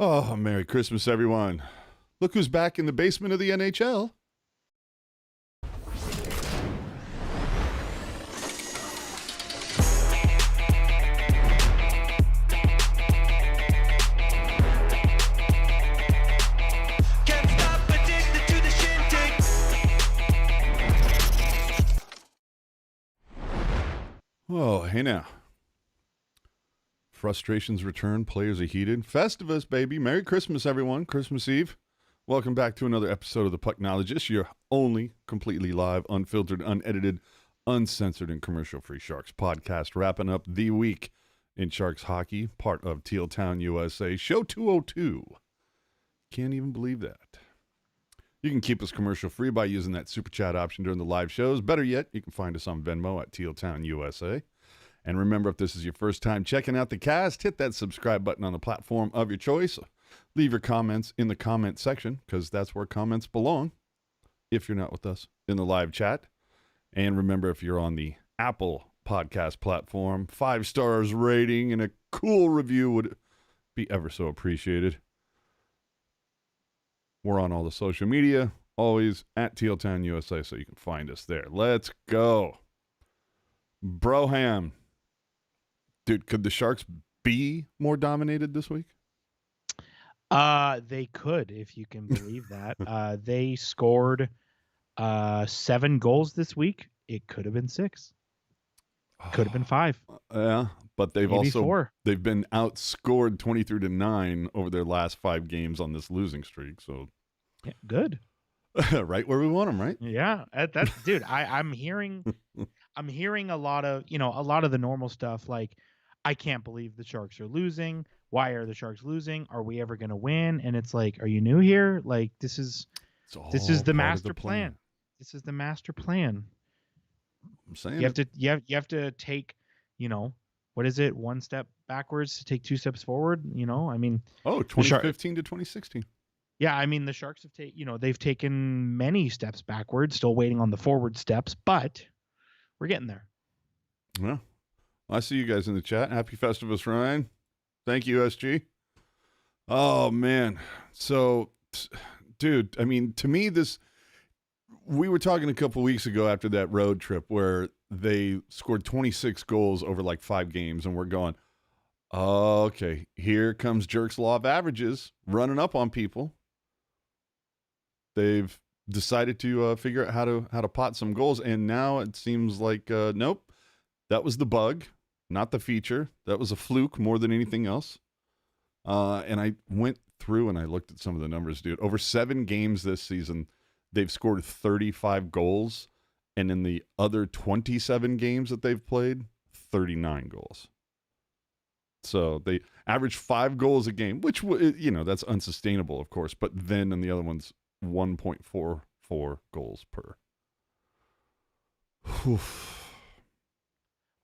Oh, Merry Christmas, everyone. Look who's back in the basement of the NHL. Oh, hey now. Frustrations return, players are heated. Festivus, baby. Merry Christmas, everyone. Christmas Eve. Welcome back to another episode of the Pucknologists, your only completely live, unfiltered, unedited, uncensored, and commercial-free Sharks podcast, wrapping up the week in Sharks hockey, part of Teal Town, USA. Show 202. Can't even believe that. You can keep us commercial-free by using that super chat option during the live shows. Better yet, you can find us on Venmo at Teal Town, USA. And remember, if this is your first time checking out the cast, hit that subscribe button on the platform of your choice. Leave your comments in the comment section, because that's where comments belong, if you're not with us in the live chat. And remember, if you're on the Apple podcast platform, 5 stars rating and a cool review would be ever so appreciated. We're on all the social media, always at Teal Town USA, so you can find us there. Let's go. Broham. Dude, could the Sharks be more dominated this week? They could, if you can believe that. They scored 7 goals this week. It could have been 6. Could have been 5. Yeah, but they've Maybe also 4. They've been outscored 23-9 over their last 5 games on this losing streak. So Yeah, good. Right where we want them, right? Yeah, that's dude. I'm hearing a lot of the normal stuff like, I can't believe the Sharks are losing. Why are the Sharks losing? Are we ever going to win? And it's like, are you new here? Like, this is the master plan. This is the master plan. I'm saying you have to take, what is it? 1 step backwards to take 2 steps forward. I mean, 2015 to 2016. Yeah, I mean, the Sharks have they've taken many steps backwards, still waiting on the forward steps, but we're getting there. Yeah. I see you guys in the chat. Happy Festivus, Ryan. Thank you, SG. Oh, man. So, dude, I mean, to me, we were talking a couple weeks ago after that road trip where they scored 26 goals over like 5 games, and we're going, oh, okay, here comes Jerk's Law of Averages running up on people. They've decided to figure out how to pot some goals, and now it seems like, nope, that was the bug. Not the feature. That was a fluke more than anything else. And I went through and I looked at some of the numbers, dude. Over 7 games this season, they've scored 35 goals. And in the other 27 games that they've played, 39 goals. So they average 5 goals a game, which, that's unsustainable, of course. But then in the other ones, 1.44 goals per. Whew.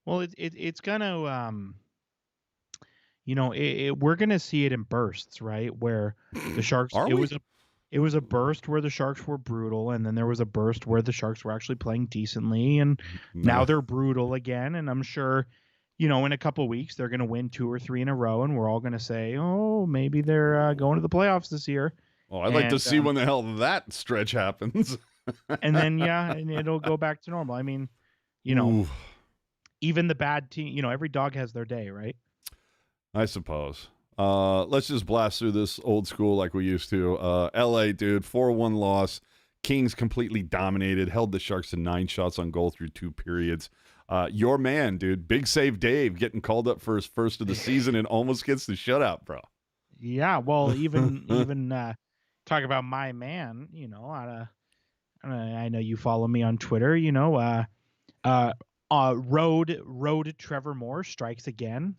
Well, it's gonna, we're gonna see it in bursts, right? Where the Sharks, it was a burst where the Sharks were brutal, and then there was a burst where the Sharks were actually playing decently, and now they're brutal again. And I'm sure, in a couple of weeks they're gonna win 2 or 3 in a row, and we're all gonna say, oh, maybe they're going to the playoffs this year. Oh, I'd like to see when the hell that stretch happens. And then and it'll go back to normal. I mean, Ooh. Even the bad team, every dog has their day, right? I suppose. Let's just blast through this old school like we used to. LA, dude, 4-1 loss. Kings completely dominated, held the Sharks to 9 shots on goal through 2 periods. Your man, dude, Big Save Dave, getting called up for his first of the season and almost gets the shutout, bro. Yeah, well, even talk about my man, I know you follow me on Twitter, Road Trevor Moore strikes again.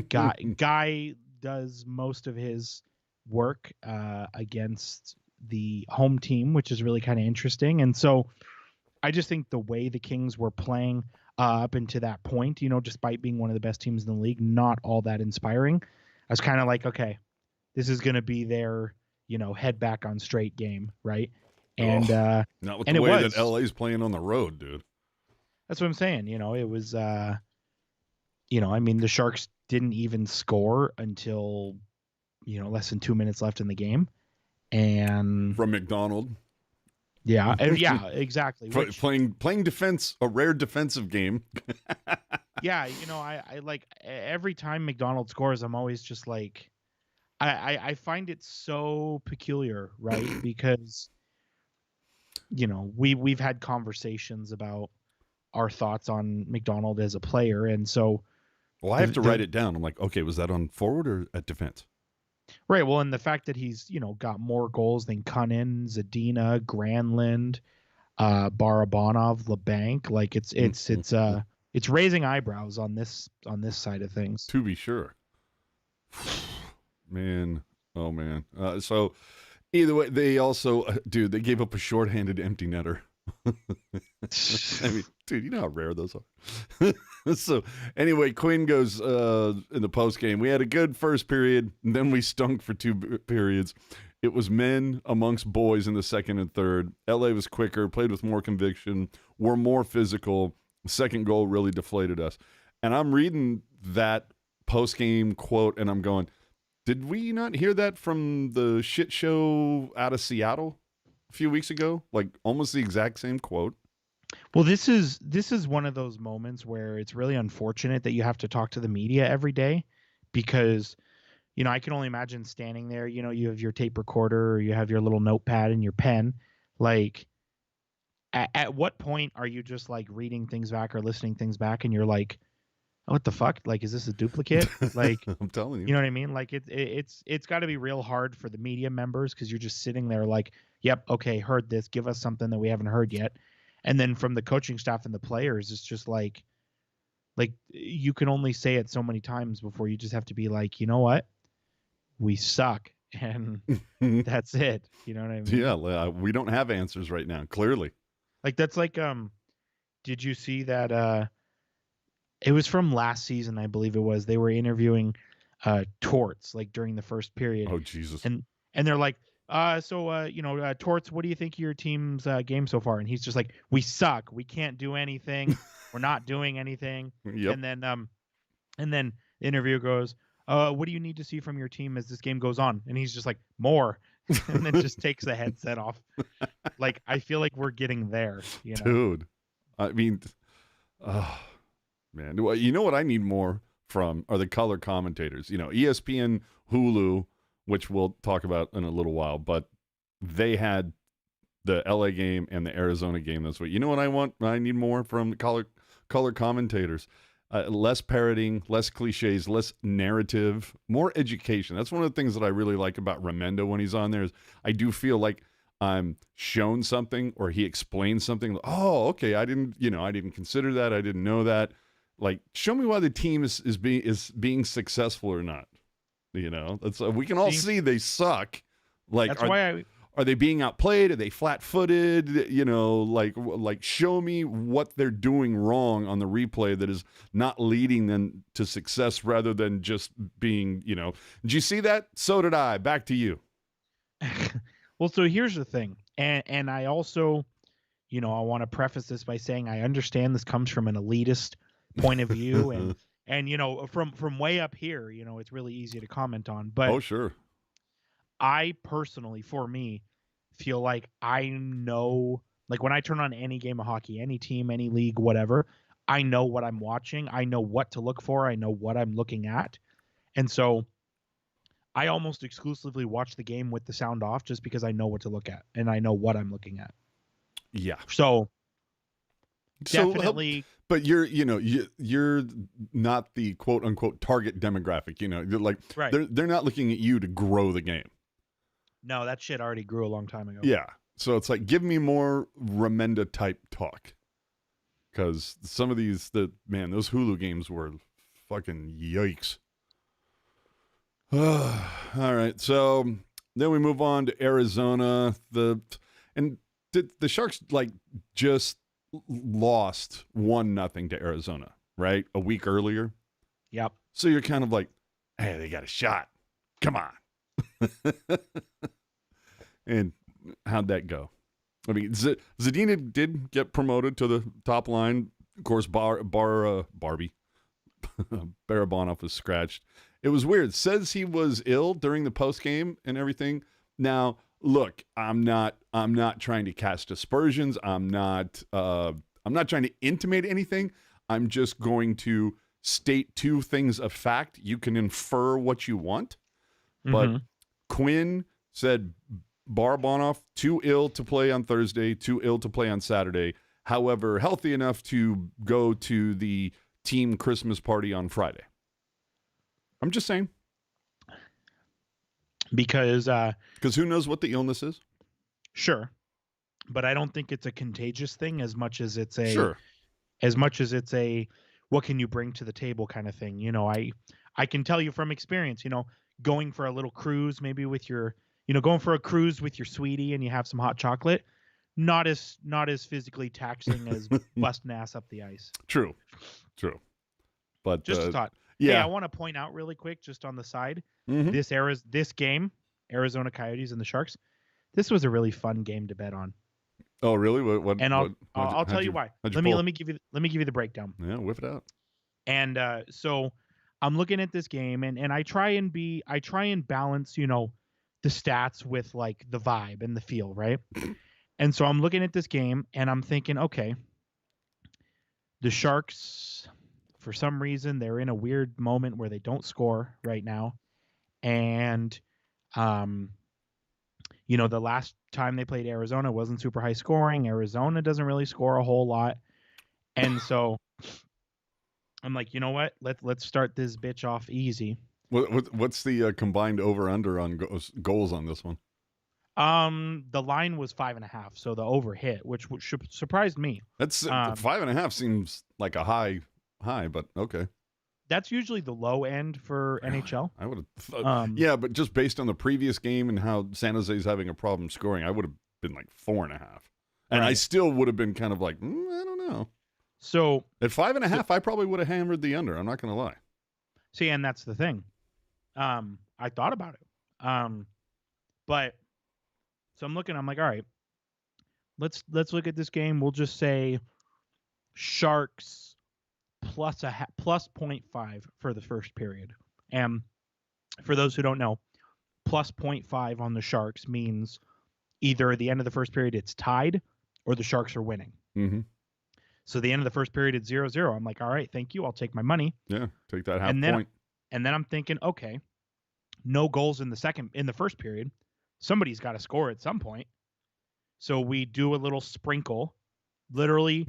Guy does most of his work against the home team, which is really kind of interesting. And so I just think the way the Kings were playing up into that point, despite being one of the best teams in the league, not all that inspiring. I was kind of like, okay, this is going to be their, head back on straight game, right? And not with the way that LA's playing on the road, dude. That's what I'm saying. It was, I mean, the Sharks didn't even score until less than 2 minutes left in the game, and From MacDonald. yeah, exactly. Which Playing defense, a rare defensive game. yeah, I like every time MacDonald scores, I'm always just like, I find it so peculiar, right? Because we've had conversations about our thoughts on MacDonald as a player, and so Well, I have to write it down. I'm like, okay, was that on forward or at defense? right. Well, and the fact that he's got more goals than Cunnin, Zadina, Granlund, Barabanov, LeBanc, like it's raising eyebrows on this side of things. To be sure. Man, oh man. So either way, they also, dude, they gave up a shorthanded empty netter. I mean, dude, you know how rare those are. So anyway, Quinn goes in the post game. We had a good first period, and then we stunk for 2 periods. It was men amongst boys in the second and third. LA was quicker, played with more conviction, were more physical. The second goal really deflated us. And I'm reading that post game quote, and I'm going, did we not hear that from the shit show out of Seattle a few weeks ago? Like almost the exact same quote. Well, this is one of those moments where it's really unfortunate that you have to talk to the media every day, because I can only imagine standing there, you have your tape recorder, or you have your little notepad and your pen. Like at what point are you just like reading things back or listening things back and you're like, oh, what the fuck? Like, is this a duplicate? Like, I'm telling you. You know what I mean? Like it's got to be real hard for the media members, because you're just sitting there like, yep, okay, heard this. Give us something that we haven't heard yet. And then from the coaching staff and the players, it's just like you can only say it so many times before you just have to be like, you know what? We suck, and that's it. You know what I mean? Yeah, we don't have answers right now, clearly. Like that's like did you see that it was from last season, I believe it was. They were interviewing Torts like during the first period. Oh Jesus. And they're like, Torts, what do you think of your team's game so far? And he's just like, we suck. We can't do anything. We're not doing anything. Yep. And then the interviewer goes, what do you need to see from your team as this game goes on? And he's just like, more. And then just takes the headset off. Like, I feel like we're getting there. Dude. I mean, man. You know what I need more from are the color commentators. ESPN, Hulu, which we'll talk about in a little while, but they had the LA game and the Arizona game this week. You know what I want? I need more from the color commentators. Less parroting, less cliches, less narrative, more education. That's one of the things that I really like about Remendo when he's on there is I do feel like I'm shown something or he explains something. Oh, okay. I didn't consider that. I didn't know that. Like, show me why the team is being successful or not. That's we can all see they suck. Like, that's why are they being outplayed? Are they flat-footed? Like show me what they're doing wrong on the replay that is not leading them to success rather than just being, Did you see that? So did I. Back to you. Well, so here's the thing. And I also, I want to preface this by saying I understand this comes from an elitist point of view and from way up here, it's really easy to comment on. But oh, sure. I personally, for me, feel like I know, like when I turn on any game of hockey, any team, any league, whatever, I know what I'm watching. I know what to look for. I know what I'm looking at. And so I almost exclusively watch the game with the sound off just because I know what to look at and I know what I'm looking at. Yeah. So definitely. But you're not the quote unquote target demographic. You're like, right. They're not looking at you to grow the game. No, that shit already grew a long time ago. Yeah. So it's like, give me more Remenda type talk. Because some of those Hulu games were fucking yikes. All right. So then we move on to Arizona. The Sharks just lost 1-0 to Arizona, right? A week earlier. Yep. So you're kind of like, hey, they got a shot. Come on. And how'd that go? I mean, Zadina did get promoted to the top line. Of course, Barabanov was scratched. It was weird. Says he was ill during the post game and everything. Now, look, I'm not trying to cast aspersions. I'm not trying to intimate anything. I'm just going to state two things of fact. You can infer what you want. But Quinn said Barabanov, too ill to play on Thursday, too ill to play on Saturday. However, healthy enough to go to the team Christmas party on Friday. I'm just saying. Because who knows what the illness is? Sure. But I don't think it's a contagious thing as much as it's a sure. As much as it's a what can you bring to the table kind of thing. You know, I can tell you from experience, you know, going for a little cruise maybe with your, you know, going for a cruise with your sweetie and you have some hot chocolate, not as physically taxing as busting ass up the ice. True. But just a thought. Yeah, hey, I want to point out really quick, just on the side, mm-hmm. this game, Arizona Coyotes and the Sharks, this was a really fun game to bet on. Oh, really? What? And I'll tell you why. Let me give you the breakdown. Yeah, whip it out. And so I'm looking at this game, and I try and balance, you know, the stats with like the vibe and the feel, right? And so I'm looking at this game, and I'm thinking, okay, the Sharks, for some reason, they're in a weird moment where they don't score right now, and you know, the last time they played Arizona wasn't super high scoring. Arizona doesn't really score a whole lot. And so I'm like, you know what? Let's start this bitch off easy. What's the combined over-under on goals on this one? The line was 5.5, so the over hit, which surprised me. That's 5.5 seems like a high, but okay. That's usually the low end for NHL. I would have thought, yeah, but just based on the previous game and how San Jose's having a problem scoring, I would have been like 4.5. And I still would have been kind of like, I don't know. So at 5.5, I probably would have hammered the under. I'm not going to lie. See, and that's the thing. I thought about it. But so I'm looking, I'm like, all right, let's look at this game. We'll just say Sharks plus 0.5 for the first period. And for those who don't know, plus 0.5 on the Sharks means either at the end of the first period it's tied or the Sharks are winning. Mm-hmm. So the end of the first period it's 0-0. I'm like, all right, thank you. I'll take my money. Yeah, take that half point. And then I'm thinking, okay, no goals in the first period. Somebody's got to score at some point. So we do a little sprinkle. Literally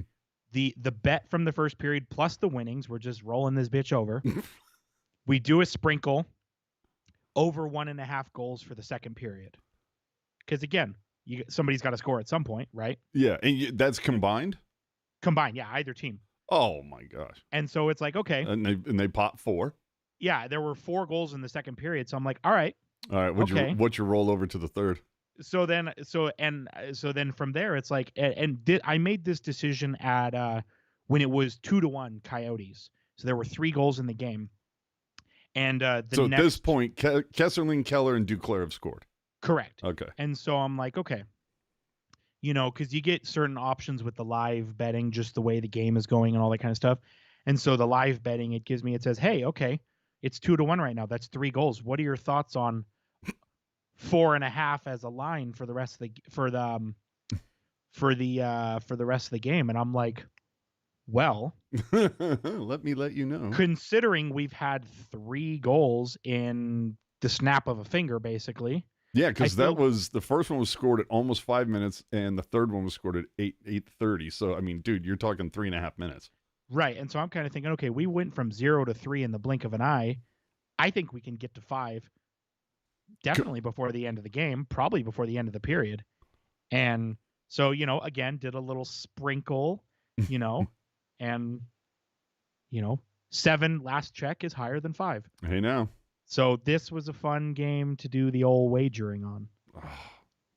the bet from the first period plus the winnings, we're just rolling this bitch over. We do a sprinkle over 1.5 goals for the second period. Because again, somebody's got to score at some point, right? Yeah, and that's combined? Combined, yeah, either team. Oh my gosh. And so it's like, okay. And they pop 4. Yeah, there were 4 goals in the second period. So I'm like, all right. What's your roll over to the third? So then from there, it's like, I made this decision at when it was 2-1 Coyotes. So there were 3 goals in the game. And at this point, Kesselring, Keller, and Duclair have scored. Correct. Okay. And so I'm like, okay, you know, because you get certain options with the live betting, just the way the game is going and all that kind of stuff. And so the live betting, it says, hey, okay, it's 2-1 right now. That's 3 goals. What are your thoughts on 4.5 as a line for the rest of the rest of the game? And I'm like, well, let me let you know. Considering we've had 3 goals in the snap of a finger, basically. Yeah, because the first one was scored at almost 5 minutes, and the third one was scored at 8:30. So I mean, dude, you're talking 3.5 minutes. Right, and so I'm kind of thinking, okay, we went from 0 to 3 in the blink of an eye. I think we can get to 5. Definitely before the end of the game, probably before the end of the period. And so, you know, again, did a little sprinkle, you know, and, you know, 7 last check is higher than 5. Hey, now. So this was a fun game to do the old wagering on. Oh,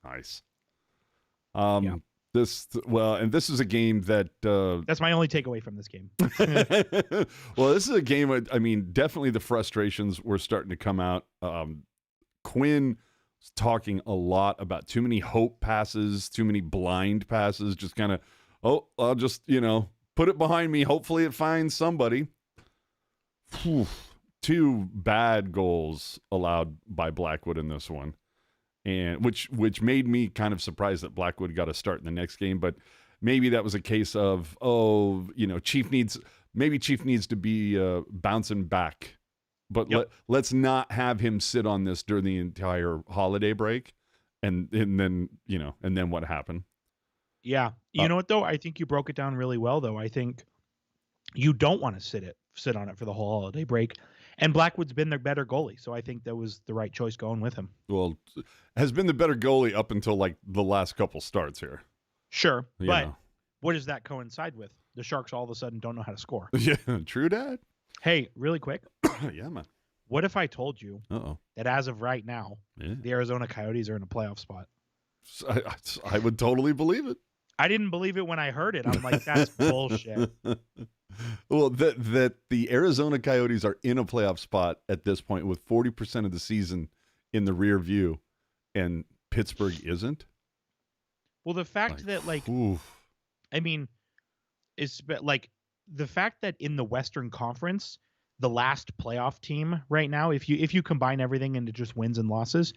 nice. This is a game that that's my only takeaway from this game. Well, this is a game. I mean, definitely the frustrations were starting to come out. Quinn was talking a lot about too many hope passes, too many blind passes. Just kind of, I'll just put it behind me. Hopefully, it finds somebody. Whew. two bad goals allowed by Blackwood in this one, and which made me kind of surprised that Blackwood got a start in the next game. But maybe that was a case of Chief needs to be bouncing back. But let's not have him sit on this during the entire holiday break, and then what happened? Yeah, you know what though? I think you broke it down really well though. I think you don't want to sit on it for the whole holiday break. And Blackwood's been their better goalie, so I think that was the right choice going with him. Well, has been the better goalie up until like the last couple starts here. Sure, but what does that coincide with? The Sharks all of a sudden don't know how to score. Yeah, true that. Hey, really quick. Yeah, man. What if I told you that as of right now, the Arizona Coyotes are in a playoff spot? I would totally believe it. I didn't believe it when I heard it. I'm like, that's bullshit. Well, that the Arizona Coyotes are in a playoff spot at this point with 40% of the season in the rear view, and Pittsburgh isn't. Well, the fact that it's like the fact that in the Western Conference, the last playoff team right now, if you combine everything into just wins and losses,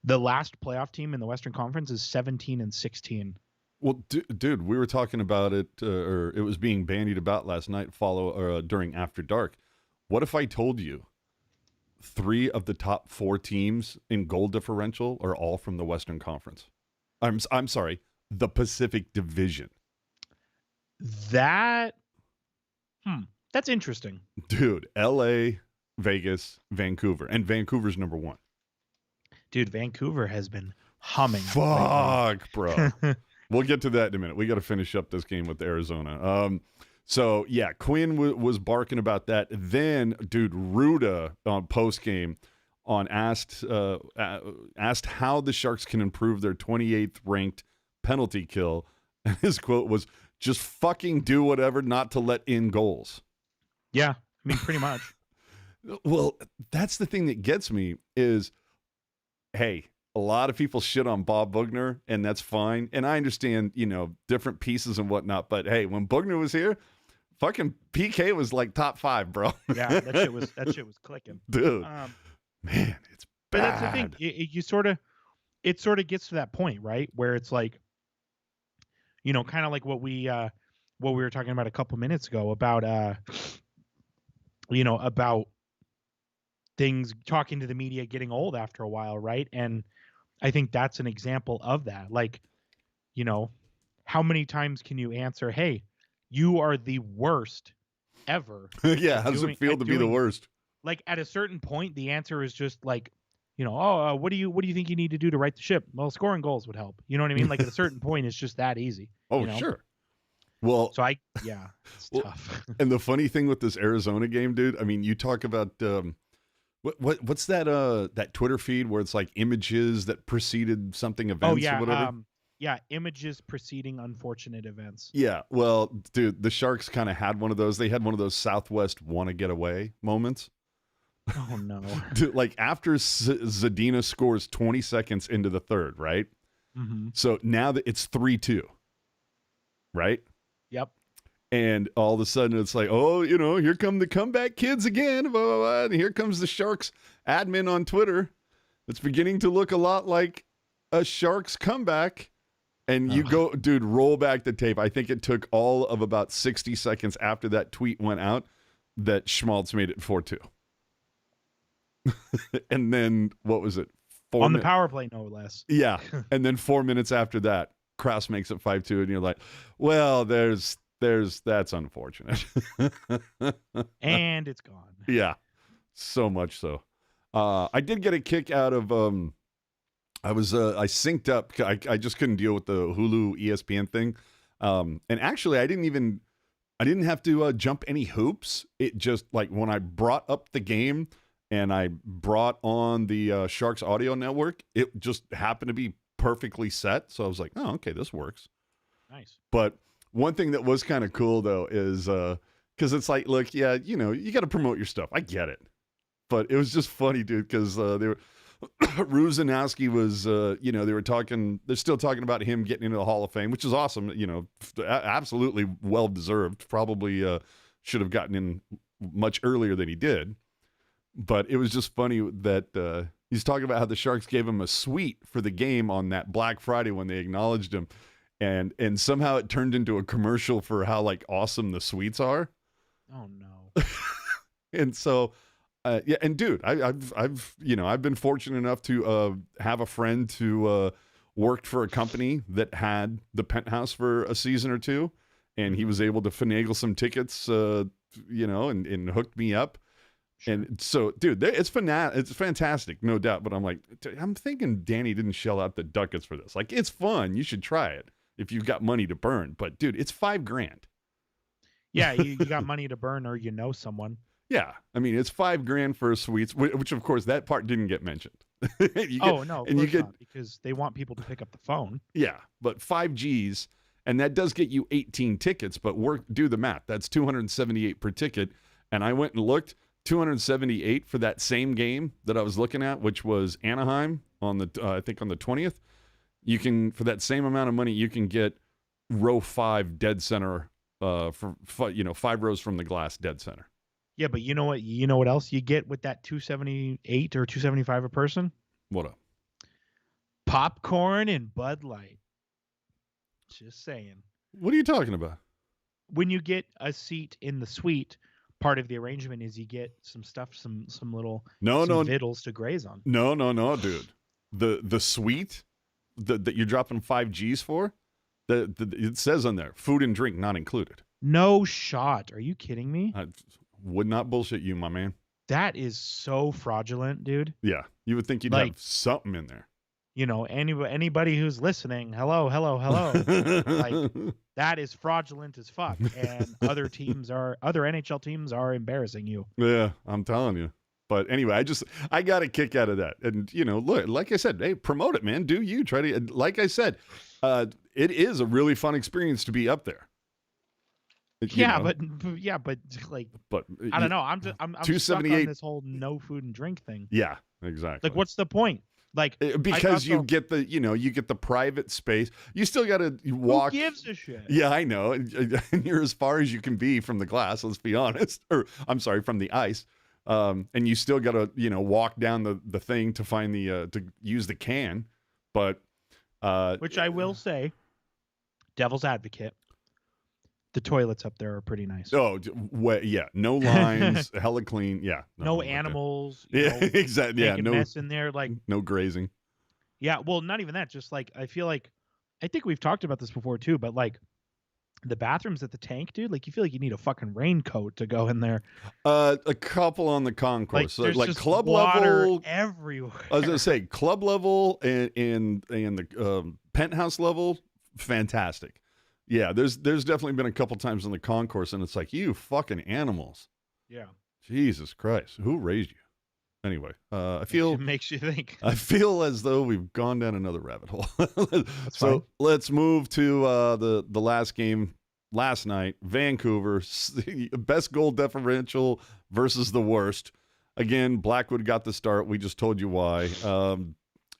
the last playoff team in the Western Conference is 17-16. Well, dude, we were talking about it, or it was being bandied about last night. During After Dark. What if I told you 3 of the top 4 teams in goal differential are all from the Western Conference? I'm sorry, the Pacific Division. That's interesting, dude. L.A., Vegas, Vancouver, and Vancouver's number 1. Dude, Vancouver has been humming. Fuck, bro. We'll get to that in a minute. We got to finish up this game with Arizona. So, yeah, Quinn was barking about that. Then, dude, Rutta on post-game asked how the Sharks can improve their 28th ranked penalty kill. And his quote was, just fucking do whatever not to let in goals. Yeah, I mean, pretty much. Well, that's the thing that gets me is, hey, a lot of people shit on Bob Boughner, and that's fine. And I understand, different pieces and whatnot. But hey, when Boughner was here, fucking PK was like top 5, bro. Yeah, that shit was clicking, dude. Man, it's bad. But that's the thing. It sort of gets to that point, right, where it's like, kind of like what we were talking about a couple minutes ago about about things, talking to the media getting old after a while, right? And I think that's an example of that. Like, how many times can you answer, hey, you are the worst ever? Yeah, how does it feel to be the worst? Like, at a certain point, the answer is just like, what do you think you need to do to right the ship? Well, scoring goals would help. You know what I mean? Like, at a certain point, it's just that easy. Oh, sure. Well, so it's tough. And the funny thing with this Arizona game, dude, I mean, you talk about what's that Twitter feed where it's like images that preceded something events or whatever? Images preceding unfortunate events. Yeah, well, dude, the Sharks kind of had one of those. They had one of those Southwest want to get away moments. Oh, no. Dude, like after Zadina scores 20 seconds into the third, right? Mm-hmm. So now that it's 3-2, right? Yep. And all of a sudden it's like, oh, here come the comeback kids again. Blah, blah, blah. And here comes the Sharks admin on Twitter. It's beginning to look a lot like a Sharks comeback. And you go, dude, roll back the tape. I think it took all of about 60 seconds after that tweet went out that Schmaltz made it 4-2. And then, what was it? On the power play, no less. Yeah. And then 4 minutes after that, Krause makes it 5-2. And you're like, well, that's unfortunate. And it's gone. Yeah. So much so. I did get a kick out of, I synced up. I just couldn't deal with the Hulu ESPN thing. And actually I didn't have to jump any hoops. It just like when I brought up the game and I brought on the Sharks audio network, it just happened to be perfectly set. So I was like, oh, okay, this works. Nice. But one thing that was kind of cool though is because it's like, look, yeah, you got to promote your stuff. I get it. But it was just funny, dude, because they were Ruzanowski was, they're still talking about him getting into the Hall of Fame, which is awesome. Absolutely well deserved. Probably should have gotten in much earlier than he did. But it was just funny that he's talking about how the Sharks gave him a suite for the game on that Black Friday when they acknowledged him, and somehow it turned into a commercial for how like awesome the suites are. Oh no. And so, yeah, and dude, I've been fortunate enough to have a friend who worked for a company that had the penthouse for a season or two, and he was able to finagle some tickets, and hooked me up. Sure. And so, dude, it's fantastic, no doubt. But I'm thinking Danny didn't shell out the ducats for this. Like, it's fun. You should try it if you've got money to burn. But dude, it's $5,000. Yeah, you got money to burn, or someone. Yeah, I mean, it's $5,000 for suites, which of course that part didn't get mentioned. No, and you get not, because they want people to pick up the phone. Yeah, but $5,000, and that does get you 18 tickets. But do the math. That's $278 per ticket. And I went and looked. $278 for that same game that I was looking at, which was Anaheim on the I think on the 20th. You can, for that same amount of money, you can get row 5 dead center for 5 rows from the glass dead center. Yeah, but you know what else you get with that $278 or $275 a person? What up? Popcorn and Bud Light. Just saying. What are you talking about? When you get a seat in the suite, part of the arrangement is you get some stuff, some little vittles to graze on. No, dude. The suite that you're dropping $5,000 for, it says on there, food and drink not included. No shot. Are you kidding me? I would not bullshit you, my man. That is so fraudulent, dude. Yeah, you would think you'd have something in there. Anybody who's listening, hello. Like, that is fraudulent as fuck. And other NHL teams are embarrassing you. Yeah, I'm telling you. But anyway, I got a kick out of that. And, look, like I said, hey, promote it, man. Do you try to, like I said, it is a really fun experience to be up there. But like, I don't know. I'm stuck on this whole no food and drink thing. Yeah, exactly. Like, what's the point? Like, because you get the private space. You still got to walk. Who gives a shit? Yeah, I know. And you're as far as you can be from the glass. Let's be honest. Or I'm sorry, from the ice. And you still got to walk down the thing to find to use the can. But which I will say, devil's advocate, the toilets up there are pretty nice. Oh, yeah. No lines, hella clean. Yeah. No animals. Yeah, exactly. Yeah, no mess in there. Like, no grazing. Yeah, well, not even that. Just like, I think we've talked about this before too, but like the bathrooms at the tank, dude, like you feel like you need a fucking raincoat to go in there. A couple on the concourse, like just club water level everywhere. I was gonna say club level and the penthouse level, fantastic. Yeah, there's definitely been a couple times in the concourse, and it's like, you fucking animals. Yeah. Jesus Christ, who raised you? Anyway, it makes you think. I feel as though we've gone down another rabbit hole. So let's move to the last game last night. Vancouver, best goal differential versus the worst. Again, Blackwood got the start. We just told you why.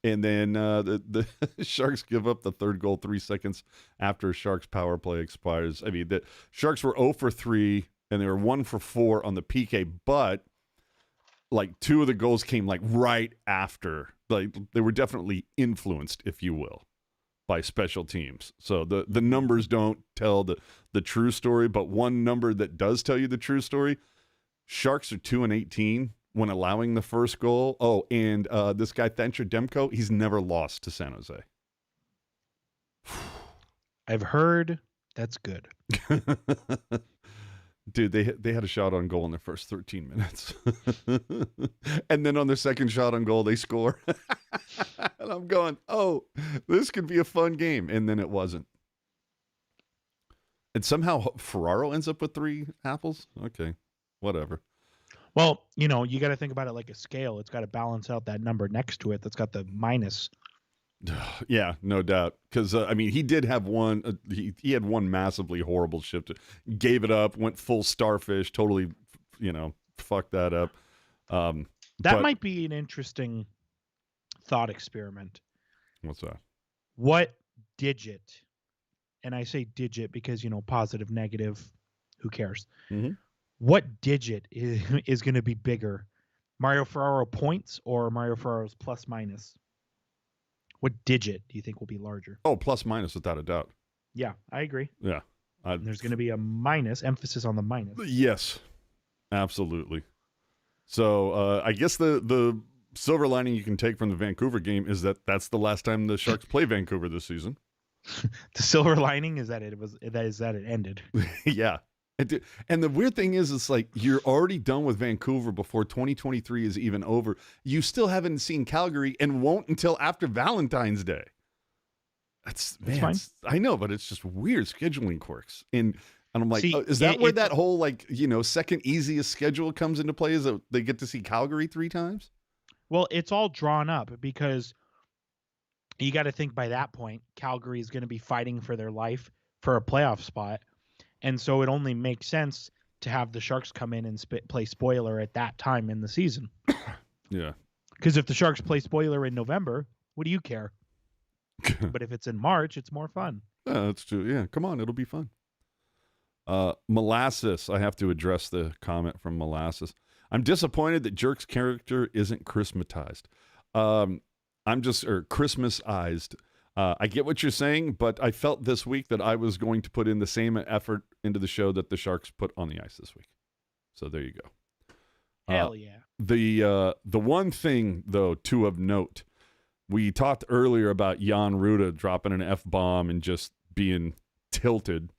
And then the Sharks give up the third goal 3 seconds after Sharks power play expires. I mean, the Sharks were 0 for 3, and they were 1 for 4 on the PK, but like 2 of the goals came like right after. Like, they were definitely influenced, if you will, by special teams. So the numbers don't tell the true story, but one number that does tell you the true story, Sharks are 2-18 when allowing the first goal. Oh, and this guy, Thatcher Demko, he's never lost to San Jose. I've heard that's good. Dude, they had a shot on goal in their first 13 minutes. And then on their second shot on goal, they score. And I'm going, oh, this could be a fun game. And then it wasn't. And somehow Ferraro ends up with 3 apples? Okay, whatever. Well, you got to think about it like a scale. It's got to balance out that number next to it that's got the minus. Yeah, no doubt. Because, I mean, he did have one. He had one massively horrible shift. Gave it up, went full starfish, totally, fucked that up. That might be an interesting thought experiment. What's that? What digit, and I say digit because, positive, negative, who cares? Mm-hmm. What digit is going to be bigger, Mario Ferraro points or Mario Ferraro's plus minus? What digit do you think will be larger? Oh, plus minus without a doubt. Yeah, I agree. Yeah. And there's going to be a minus, emphasis on the minus. Yes, absolutely. So I guess the silver lining you can take from the Vancouver game is that that's the last time the Sharks play Vancouver this season. The silver lining is that it ended. Yeah. And the weird thing is, it's like you're already done with Vancouver before 2023 is even over. You still haven't seen Calgary and won't until after Valentine's Day. That's fine. I know, but it's just weird scheduling quirks. And I'm like, See, is that where that whole second easiest schedule comes into play? Is that they get to see Calgary 3 times? Well, it's all drawn up because you got to think by that point, Calgary is going to be fighting for their life for a playoff spot. And so it only makes sense to have the Sharks come in and play spoiler at that time in the season. Yeah. Because if the Sharks play spoiler in November, what do you care? But if it's in March, it's more fun. Yeah, that's true. Yeah, come on, it'll be fun. Molasses. I have to address the comment from Molasses. I'm disappointed that Jerk's character isn't Christmatized. Christmasized. I get what you're saying, but I felt this week that I was going to put in the same effort into the show that the Sharks put on the ice this week. So there you go. Hell yeah. The one thing, though, to of note, we talked earlier about Jan Rutta dropping an F-bomb and just being tilted.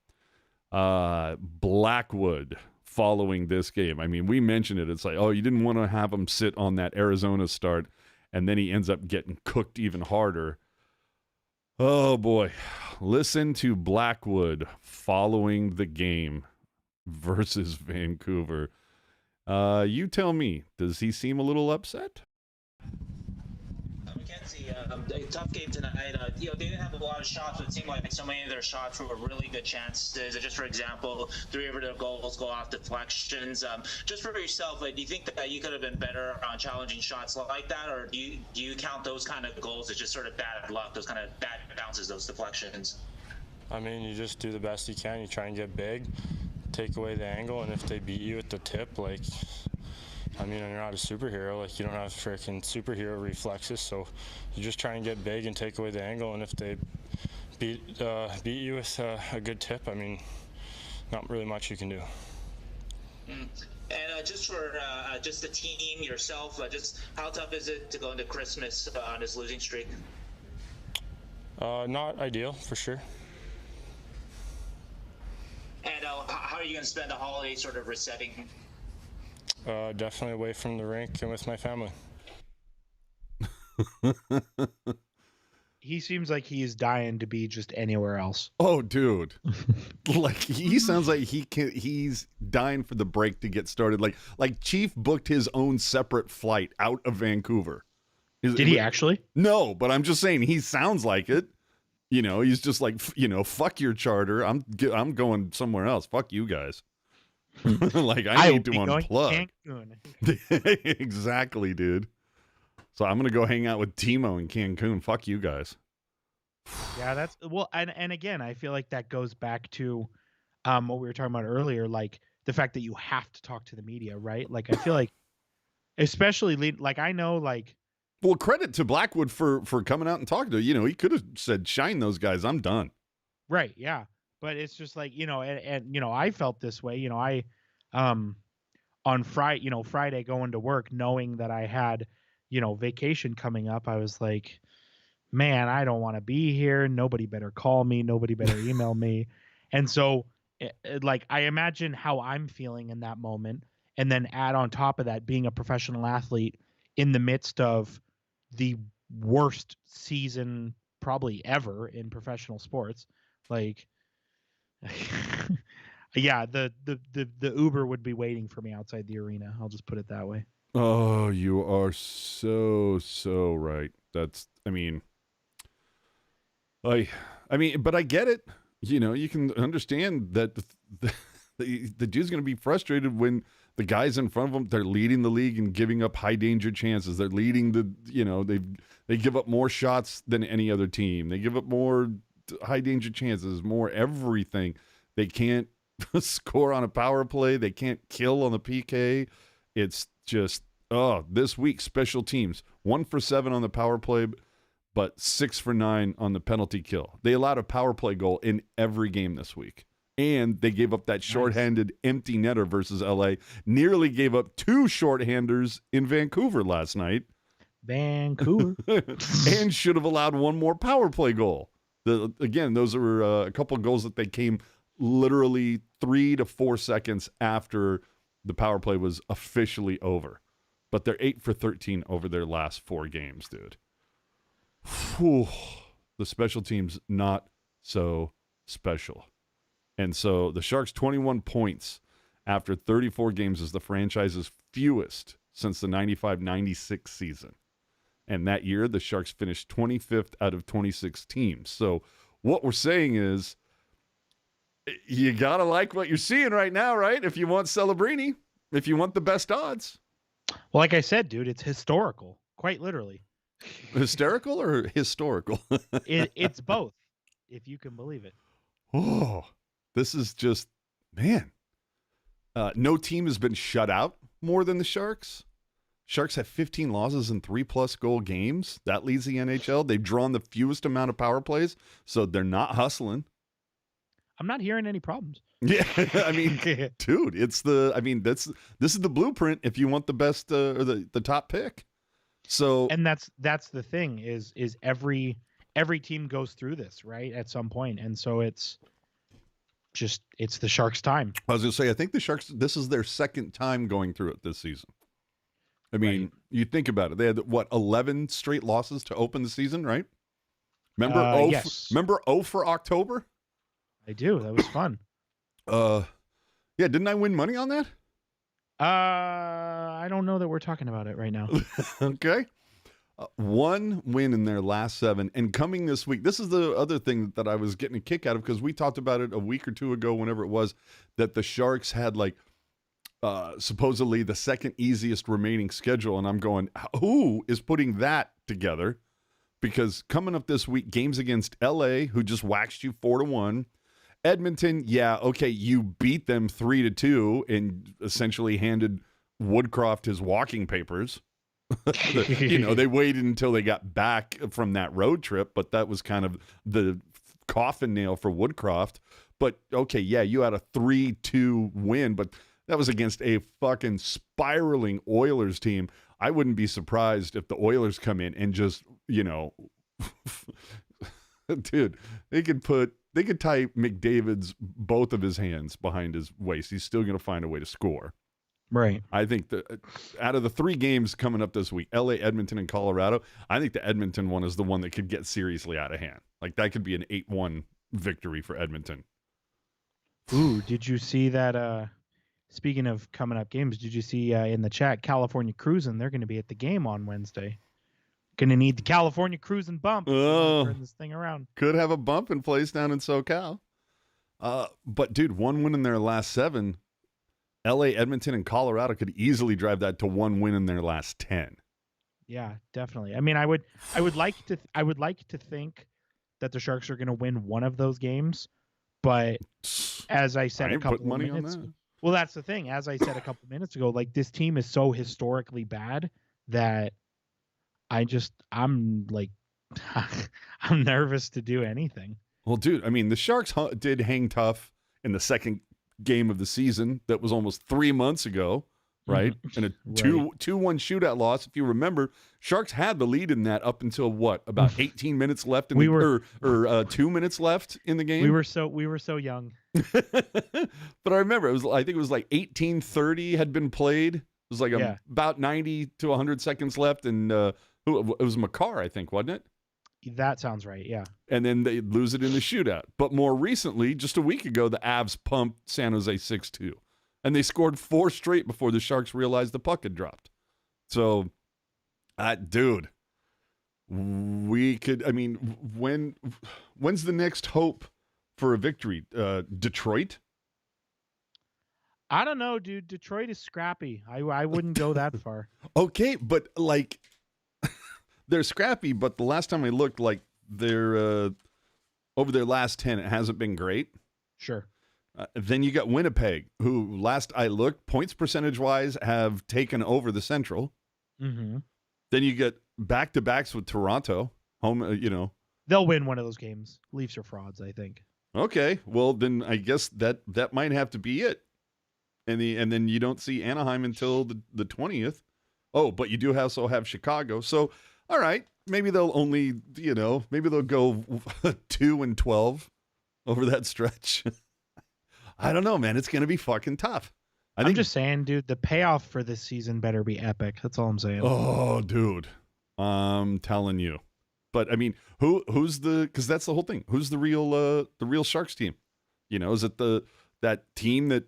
Blackwood following this game. I mean, we mentioned it. It's like, oh, you didn't want to have him sit on that Arizona start, and then he ends up getting cooked even harder. Oh, boy. Listen to Blackwood following the game versus Vancouver. You tell me, does he seem a little upset? Mackenzie, a tough game tonight. They didn't have a lot of shots, but it seemed like so many of their shots were really good chances. Just for example, 3 of their goals go off deflections. Just for yourself, do you think that you could have been better on challenging shots like that, or do you count those kind of goals as just sort of bad luck, those kind of bad bounces, those deflections? I mean, you just do the best you can. You try and get big, take away the angle, and if they beat you at the tip, you're not a superhero. You don't have freaking superhero reflexes, so you just try and get big and take away the angle. And if they beat you with a good tip, not really much you can do. And just for just the team, yourself, just how tough is it to go into Christmas on this losing streak? Not ideal, for sure. And how are you going to spend the holiday sort of resetting? Definitely away from the rink and with my family. He seems like he's dying to be just anywhere else. Oh, dude. He sounds like he's dying for the break to get started. Like Chief booked his own separate flight out of Vancouver. Did he actually? No, but I'm just saying he sounds like it. He's just like, fuck your charter. I'm going somewhere else. Fuck you guys. I need to unplug. Exactly, dude. So I'm gonna go hang out with Timo in Cancun. Fuck you guys. Yeah, that's and again, I feel like that goes back to what we were talking about earlier, like the fact that you have to talk to the media, right? I feel like, especially I know, well, credit to Blackwood for coming out and talking to. He could have said, "Shine those guys. I'm done." Right. Yeah. But it's just and I felt this way, I on Friday going to work, knowing that I had, vacation coming up, I was like, man, I don't want to be here. Nobody better call me. Nobody better email me. And so I imagine how I'm feeling in that moment. And then add on top of that, being a professional athlete in the midst of the worst season probably ever in professional sports. Yeah, the Uber would be waiting for me outside the arena. I'll just put it that way. Oh, you are so right. But I get it. You can understand that the dude's going to be frustrated when the guys in front of him, they're leading the league and giving up high danger chances. They're leading they give up more shots than any other team. They give up more high danger chances, more everything. They can't score on a power play. They can't kill on the PK. It's just This week, special teams. 1 for 7 on the power play, but 6 for 9 on the penalty kill. They allowed a power play goal in every game this week. And they gave up that shorthanded empty netter versus LA. Nearly gave up 2 shorthanders in Vancouver last night. Vancouver. And should have allowed 1 more power play goal. Again, those are a couple of goals that they came literally 3 to 4 seconds after the power play was officially over. But they're 8 for 13 over their last 4 games, dude. Whew. The special teams not so special. And so the Sharks 21 points after 34 games is the franchise's fewest since the 95-96 season. And that year, the Sharks finished 25th out of 26 teams. So what we're saying is you got to like what you're seeing right now, right? If you want Celebrini, if you want the best odds. Well, like I said, dude, it's historical, quite literally. Hysterical or historical? It's both, if you can believe it. Oh, this is just, man. No team has been shut out more than the Sharks. Sharks have 15 losses in 3+ goal games. That leads the NHL. They've drawn the fewest amount of power plays, so they're not hustling. I'm not hearing any problems. Yeah, I mean, dude, this is the blueprint if you want the best or the top pick. So, and that's the thing is every team goes through this, right, at some point, and so it's the Sharks' time. I was gonna say, I think the Sharks, this is their second time going through it this season. I mean, right. You think about it. They had, 11 straight losses to open the season, right? Remember yes. Remember 0 for October? I do. That was fun. Yeah, didn't I win money on that? I don't know that we're talking about it right now. Okay. 1 win in their last 7. And coming this week, this is the other thing that I was getting a kick out of because we talked about it a week or 2 ago, whenever it was, that the Sharks had supposedly the second easiest remaining schedule. And I'm going, who is putting that together? Because coming up this week, games against LA, who just waxed you 4-1. Edmonton, yeah, okay, you beat them 3-2 and essentially handed Woodcroft his walking papers. They waited until they got back from that road trip, but that was kind of the coffin nail for Woodcroft. But okay, yeah, you had a 3-2 win, but that was against a fucking spiraling Oilers team. I wouldn't be surprised if the Oilers come in and just, dude, they could tie McDavid's both of his hands behind his waist. He's still going to find a way to score. Right. I think that out of the 3 games coming up this week, LA, Edmonton, and Colorado, I think the Edmonton one is the one that could get seriously out of hand. Like that could be an 8-1 victory for Edmonton. Ooh, did you see that? Speaking of coming up games, did you see in the chat, California Cruising? They're going to be at the game on Wednesday. Going to need the California Cruising bump. Turn this thing around. Could have a bump in place down in SoCal. But dude, 1 win in their last 7. LA, Edmonton, and Colorado could easily drive that to 1 win in their last 10. Yeah, definitely. I mean, I would like to think that the Sharks are going to win one of those games, but as I said a couple of minutes, well, that's the thing. As I said a couple minutes ago, like this team is so historically bad that I'm nervous to do anything. Well, dude, I mean, the Sharks did hang tough in the second game of the season that was almost 3 months ago, right? And a 2-1 shootout loss. If you remember, Sharks had the lead in that up until about 18 minutes left or 2 minutes left in the game. We were so young. But I remember I think it was like 18:30 had been played. It was like about 90 to 100 seconds left, and it was Makar, I think, wasn't it? That sounds right, yeah. And then they lose it in the shootout. But more recently, just a week ago, the Avs pumped San Jose 6-2. And they scored 4 straight before the Sharks realized the puck had dropped. So, dude, we could, I mean, when's the next hope for a victory? Detroit? I don't know, dude. Detroit is scrappy. I wouldn't go that far. Okay, but like, they're scrappy, but the last time I looked, like, they're over their last 10, it hasn't been great. Sure. Then you got Winnipeg, who last I looked, points percentage-wise, have taken over the Central. Mm-hmm. Then you get back-to-backs with Toronto. Home, They'll win one of those games. Leafs are frauds, I think. Okay, well, then I guess that might have to be it. And then you don't see Anaheim until the 20th. Oh, but you do also have Chicago. So, all right, maybe they'll only, maybe they'll go 2-12 over that stretch. I don't know, man. It's going to be fucking tough. I'm just saying, dude, the payoff for this season better be epic. That's all I'm saying. Oh, dude. I'm telling you. But I mean, because that's the whole thing. Who's the real Sharks team? Is it that team that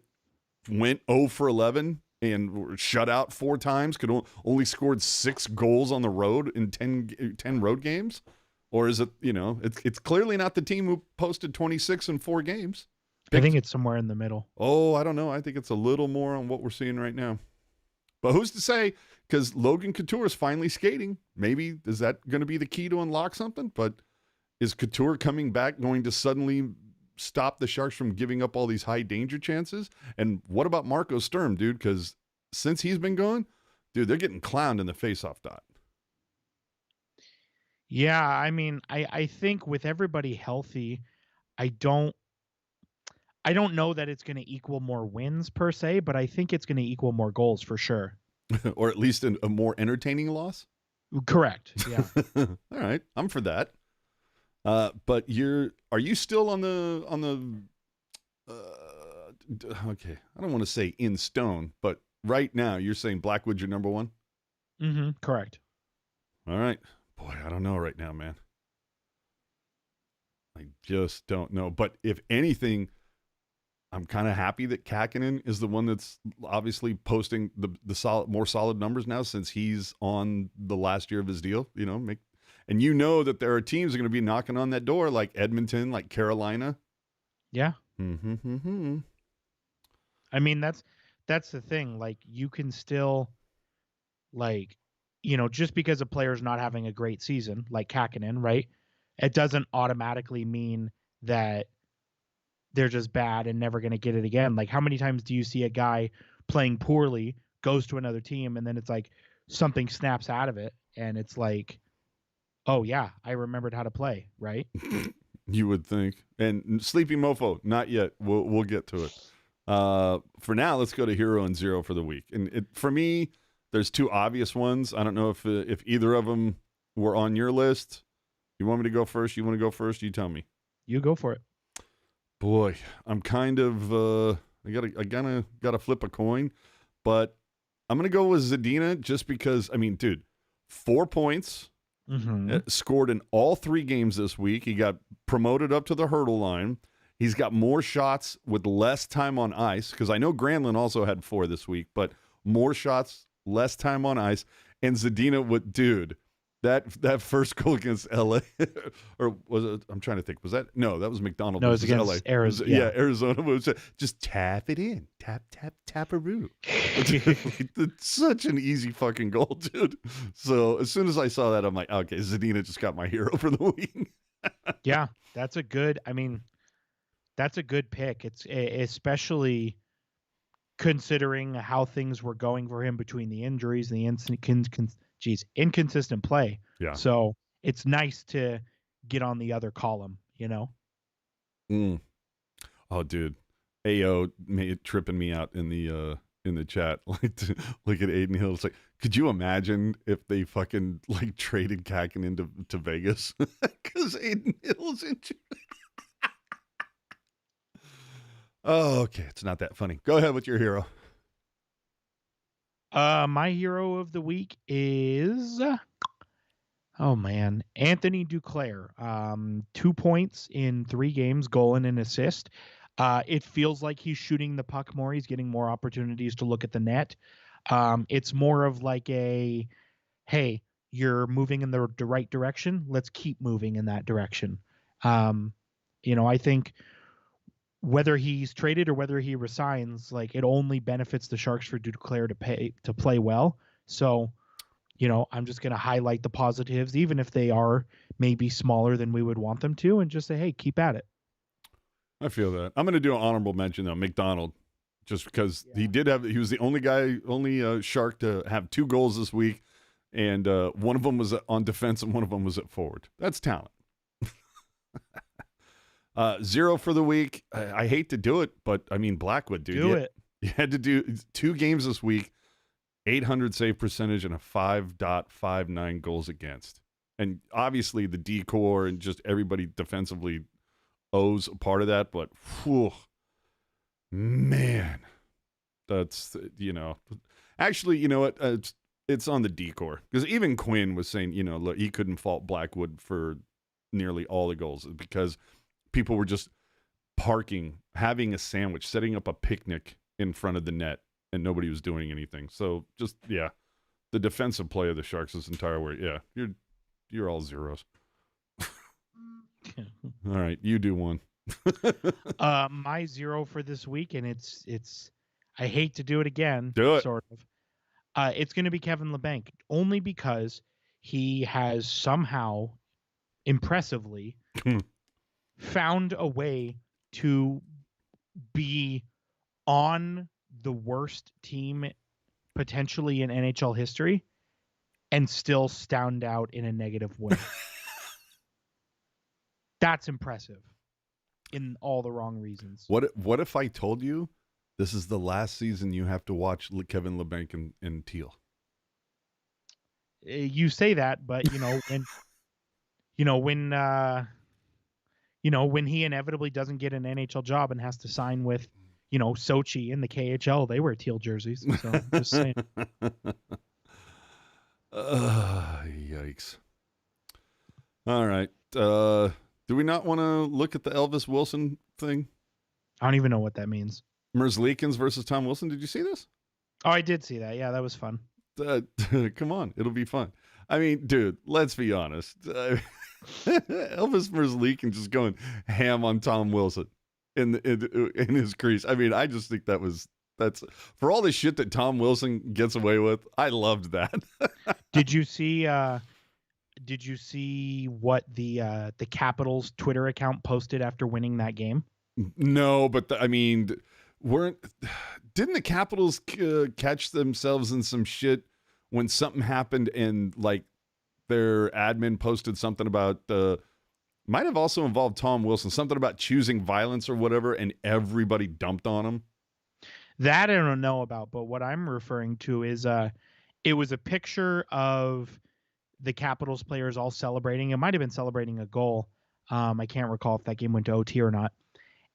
went 0 for 11 and were shut out 4 times, only scored 6 goals on the road in 10 road games? Or is it, it's clearly not the team who posted 26 in 4 games. I think it's somewhere in the middle. Oh, I don't know. I think it's a little more on what we're seeing right now. But who's to say? Because Logan Couture is finally skating. Maybe is that going to be the key to unlock something? But is Couture coming back going to suddenly stop the Sharks from giving up all these high danger chances? And what about Marco Sturm, dude? Because since he's been gone, dude, they're getting clowned in the faceoff dot. Yeah, I mean, I think with everybody healthy, I don't know that it's going to equal more wins per se, but I think it's going to equal more goals for sure. Or at least a more entertaining loss? Correct. Yeah. All right. I'm for that. But are you still on the okay, I don't want to say in stone, but right now you're saying Blackwood's your number 1? Mm-hmm. Correct. All right. Boy, I don't know right now, man. I just don't know. But if anything, I'm kind of happy that Kakkonen is the one that's obviously posting the more solid numbers now since he's on the last year of his deal. And that there are teams that are going to be knocking on that door, like Edmonton, like Carolina. Yeah. Mm-hmm. I mean, that's the thing. Like, you can still, like, just because a player's not having a great season, like Kakkonen, right? It doesn't automatically mean that they're just bad and never going to get it again. Like, how many times do you see a guy playing poorly, goes to another team, and then it's like something snaps out of it, and it's like, oh yeah, I remembered how to play, right? You would think. And Sleepy Mofo, not yet. We'll get to it. For now, let's go to Hero and Zero for the week. And for me, there's 2 obvious ones. I don't know if either of them were on your list. You want me to go first? You want to go first? You tell me. You go for it. Boy, I'm kind of I gotta flip a coin, but I'm gonna go with Zadina just because. I mean, dude, 4 points, scored in all 3 games this week. He got promoted up to the Hertl line. He's got more shots with less time on ice because I know Granlund also had 4 this week, but more shots, less time on ice. And Zadina, dude. That first goal against LA, or was it? I'm trying to think. Was that? No, that was MacDonald. No, it was against LA. Arizona. Yeah, Arizona. Was just tap it in, tap-a-roo. It's such an easy fucking goal, dude. So as soon as I saw that, I'm like, okay, Zadina just got my hero for the week. Yeah, that's a good. I mean, that's a good pick. It's especially considering how things were going for him between the injuries and the inconsistent play. Yeah. So it's nice to get on the other column, Oh, dude, AO tripping me out in the chat. Like, look at Aiden Hill. It's like, could you imagine if they fucking like traded Kakkonen to Vegas because Aiden Hill's injured? Oh, okay. It's not that funny. Go ahead with your hero. My hero of the week is, Anthony Duclair. 2 points in 3 games, goal and an assist. It feels like he's shooting the puck more. He's getting more opportunities to look at the net. It's more of like hey, you're moving in the right direction. Let's keep moving in that direction. I think whether he's traded or whether he resigns, like, it only benefits the Sharks for Duclair to play well. So, I'm just going to highlight the positives, even if they are maybe smaller than we would want them to, and just say, hey, keep at it. I feel that. I'm going to do an honorable mention though, MacDonald, just because he was the only Shark to have 2 goals this week. And one of them was on defense and one of them was at forward. That's talent. 0 for the week. I hate to do it, but I mean, Blackwood, dude. Do it. You had to do 2 games this week, 800 save percentage and a 5.59 goals against. And obviously the decor and just everybody defensively owes a part of that, but whew, man, that's, actually, you know what? It's on the decor, because even Quinn was saying, look, he couldn't fault Blackwood for nearly all the goals because people were just parking, having a sandwich, setting up a picnic in front of the net, and nobody was doing anything. So just, the defensive play of the Sharks this entire way, you're all zeros. All right, you do one. My 0 for this week, and it's I hate to do it again. Do it. Sort of. It's going to be Kevin Labanc, only because he has somehow, impressively, found a way to be on the worst team potentially in NHL history and still stand out in a negative way. That's impressive in all the wrong reasons. What if I told you this is the last season you have to watch Kevin Labanc in teal? You say that, but when he inevitably doesn't get an NHL job and has to sign with, Sochi in the KHL, they wear teal jerseys. So just saying. Yikes. All right. Do we not want to look at the Elvis Wilson thing? I don't even know what that means. Merzlikins versus Tom Wilson. Did you see this? Oh, I did see that. Yeah, that was fun. Come on. It'll be fun. I mean, dude, let's be honest. Elvis Merzlikins just going ham on Tom Wilson in his crease. I mean, I just think that's for all the shit that Tom Wilson gets away with. I loved that. Did you see what the Capitals Twitter account posted after winning that game? No, but didn't the Capitals catch themselves in some shit when something happened and like their admin posted something about might have also involved Tom Wilson, something about choosing violence or whatever, and everybody dumped on him? That I don't know about, but what I'm referring to is it was a picture of the Capitals players all celebrating. It might have been celebrating a goal. I can't recall if that game went to OT or not.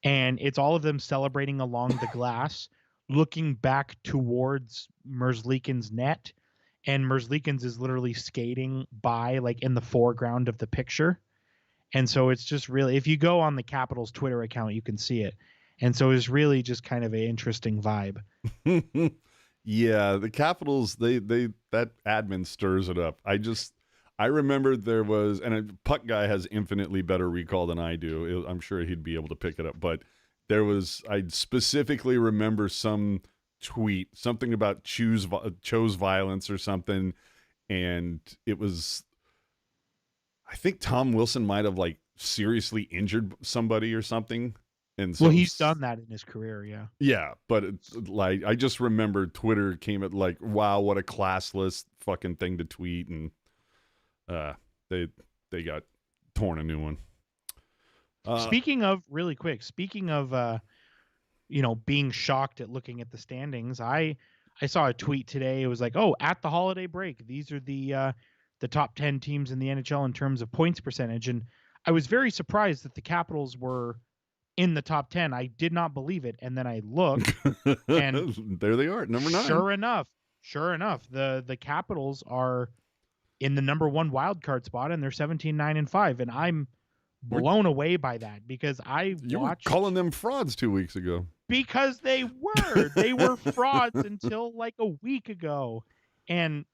And it's all of them celebrating along the glass, looking back towards Merzlikins' net. And Merzlikins is literally skating by, like, in the foreground of the picture. And so it's just really, if you go on the Capitals Twitter account, you can see it. And so it's really just kind of an interesting vibe. Yeah, the Capitals, they that admin stirs it up. I remember there was, and a Puck guy has infinitely better recall than I do. I'm sure he'd be able to pick it up. But I specifically remember some tweet, something about chose violence or something. And it was, I think Tom Wilson might have like seriously injured somebody or something. And so, well, he's done that in his career, yeah. Yeah, but it's like, I just remember Twitter came at like, wow, what a classless fucking thing to tweet. And they got torn a new one. Speaking of being shocked at looking at the standings, I saw a tweet today. It was like, oh, at the holiday break, these are the top 10 teams in the NHL in terms of points percentage. And I was very surprised that the Capitals were in the top 10. I did not believe it. And then I looked and there they are, number 9. Sure enough, the Capitals are in the number 1 wild card spot, and they're 17-9-5. And I'm blown away by that because you were calling them frauds 2 weeks ago. Because they were frauds until like a week ago. And,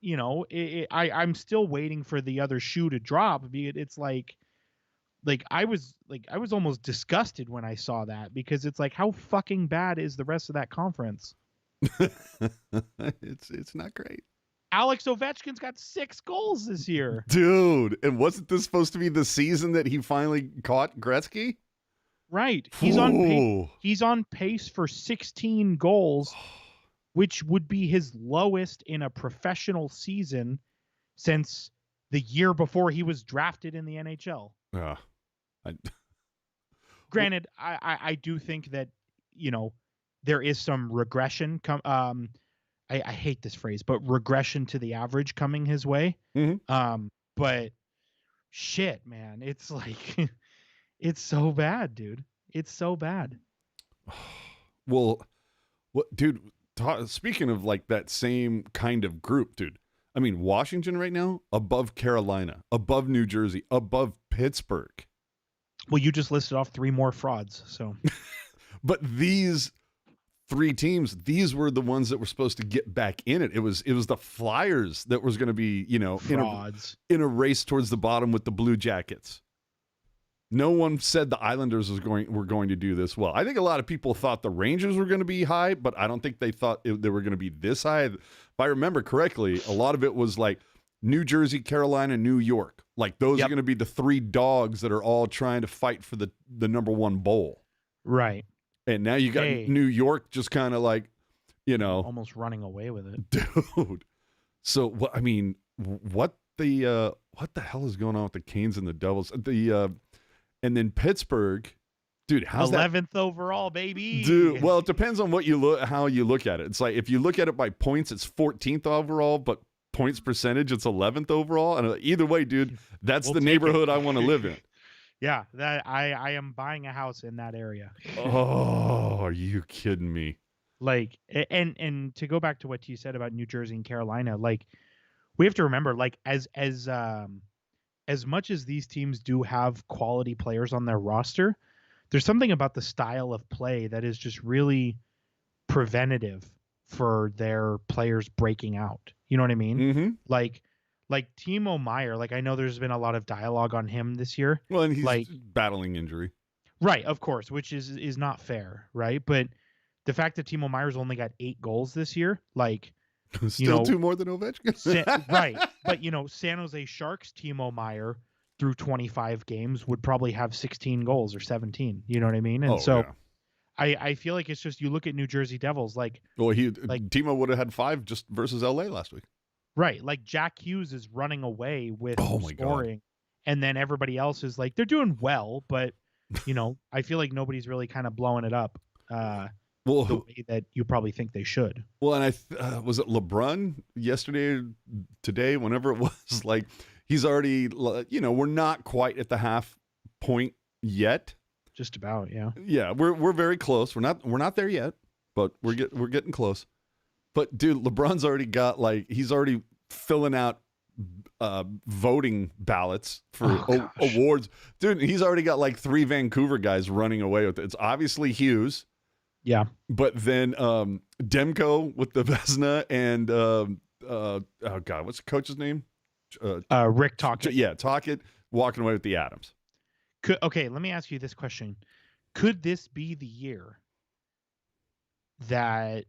I'm still waiting for the other shoe to drop. It's like I was almost disgusted when I saw that, because it's like, how fucking bad is the rest of that conference? It's not great. Alex Ovechkin's got 6 goals this year. Dude, and wasn't this supposed to be the season that he finally caught Gretzky? Right. He's on pace for 16 goals, which would be his lowest in a professional season since the year before he was drafted in the NHL. Yeah. Granted, I do think that, there is some regression. I hate this phrase, but regression to the average coming his way. Mm-hmm. But shit, man, it's like, it's so bad, dude. It's so bad. Well, what, dude? Speaking of like that same kind of group, dude. I mean, Washington right now above Carolina, above New Jersey, above Pittsburgh. Well, you just listed off 3 more frauds, so. But these 3 teams, these were the ones that were supposed to get back in it. It was the Flyers that was going to be, frauds in a race towards the bottom with the Blue Jackets. No one said the Islanders were going to do this well. I think a lot of people thought the Rangers were going to be high, but I don't think they thought they were going to be this high. If I remember correctly, a lot of it was like New Jersey, Carolina, New York. Like those are going to be the 3 dogs that are all trying to fight for the number 1 bowl. Right. And now you got New York just kind of like, almost running away with it. Dude. So what? I mean, what the hell is going on with the Canes and the Devils? And then Pittsburgh, dude, how's 11th overall, baby? Dude, well, it depends on how you look at it. It's like if you look at it by points, it's 14th overall, but points percentage, it's 11th overall. And either way, dude, that's the neighborhood I want to live in. Yeah, that I am buying a house in that area. Oh, are you kidding me? Like, and to go back to what you said about New Jersey and Carolina, like, we have to remember, like, as much as these teams do have quality players on their roster, there's something about the style of play that is just really preventative for their players breaking out. You know what I mean? Mm-hmm. Like Timo Meier, like I know there's been a lot of dialogue on him this year. Well, and he's battling injury. Right, of course, which is not fair, right? But the fact that Timo Meier's only got 8 goals this year, like still 2 more than Ovechkin. Right. But San Jose Sharks Timo Meier through 25 games would probably have 16 goals or 17. You know what I mean? And I feel like it's just, you look at New Jersey Devils, Timo would have had 5 just versus LA last week. Right. Like Jack Hughes is running away with scoring. God. And then everybody else is like, they're doing well, but I feel like nobody's really kind of blowing it up the way that you probably think they should. Well, and was it LeBron today, whenever it was, like he's already, we're not quite at the half point yet. Just about, yeah. Yeah, we're very close. We're not there yet, but we're getting close. But dude, LeBron's already got he's already filling out voting ballots for awards. Dude, he's already got 3 Vancouver guys running away with it. It's obviously Hughes. Yeah. But then Demko with the Vezina and oh God, what's the coach's name? Rick Tocchet. Yeah, Tocchet walking away with the Adams. Okay, let me ask you this question. Could this be the year that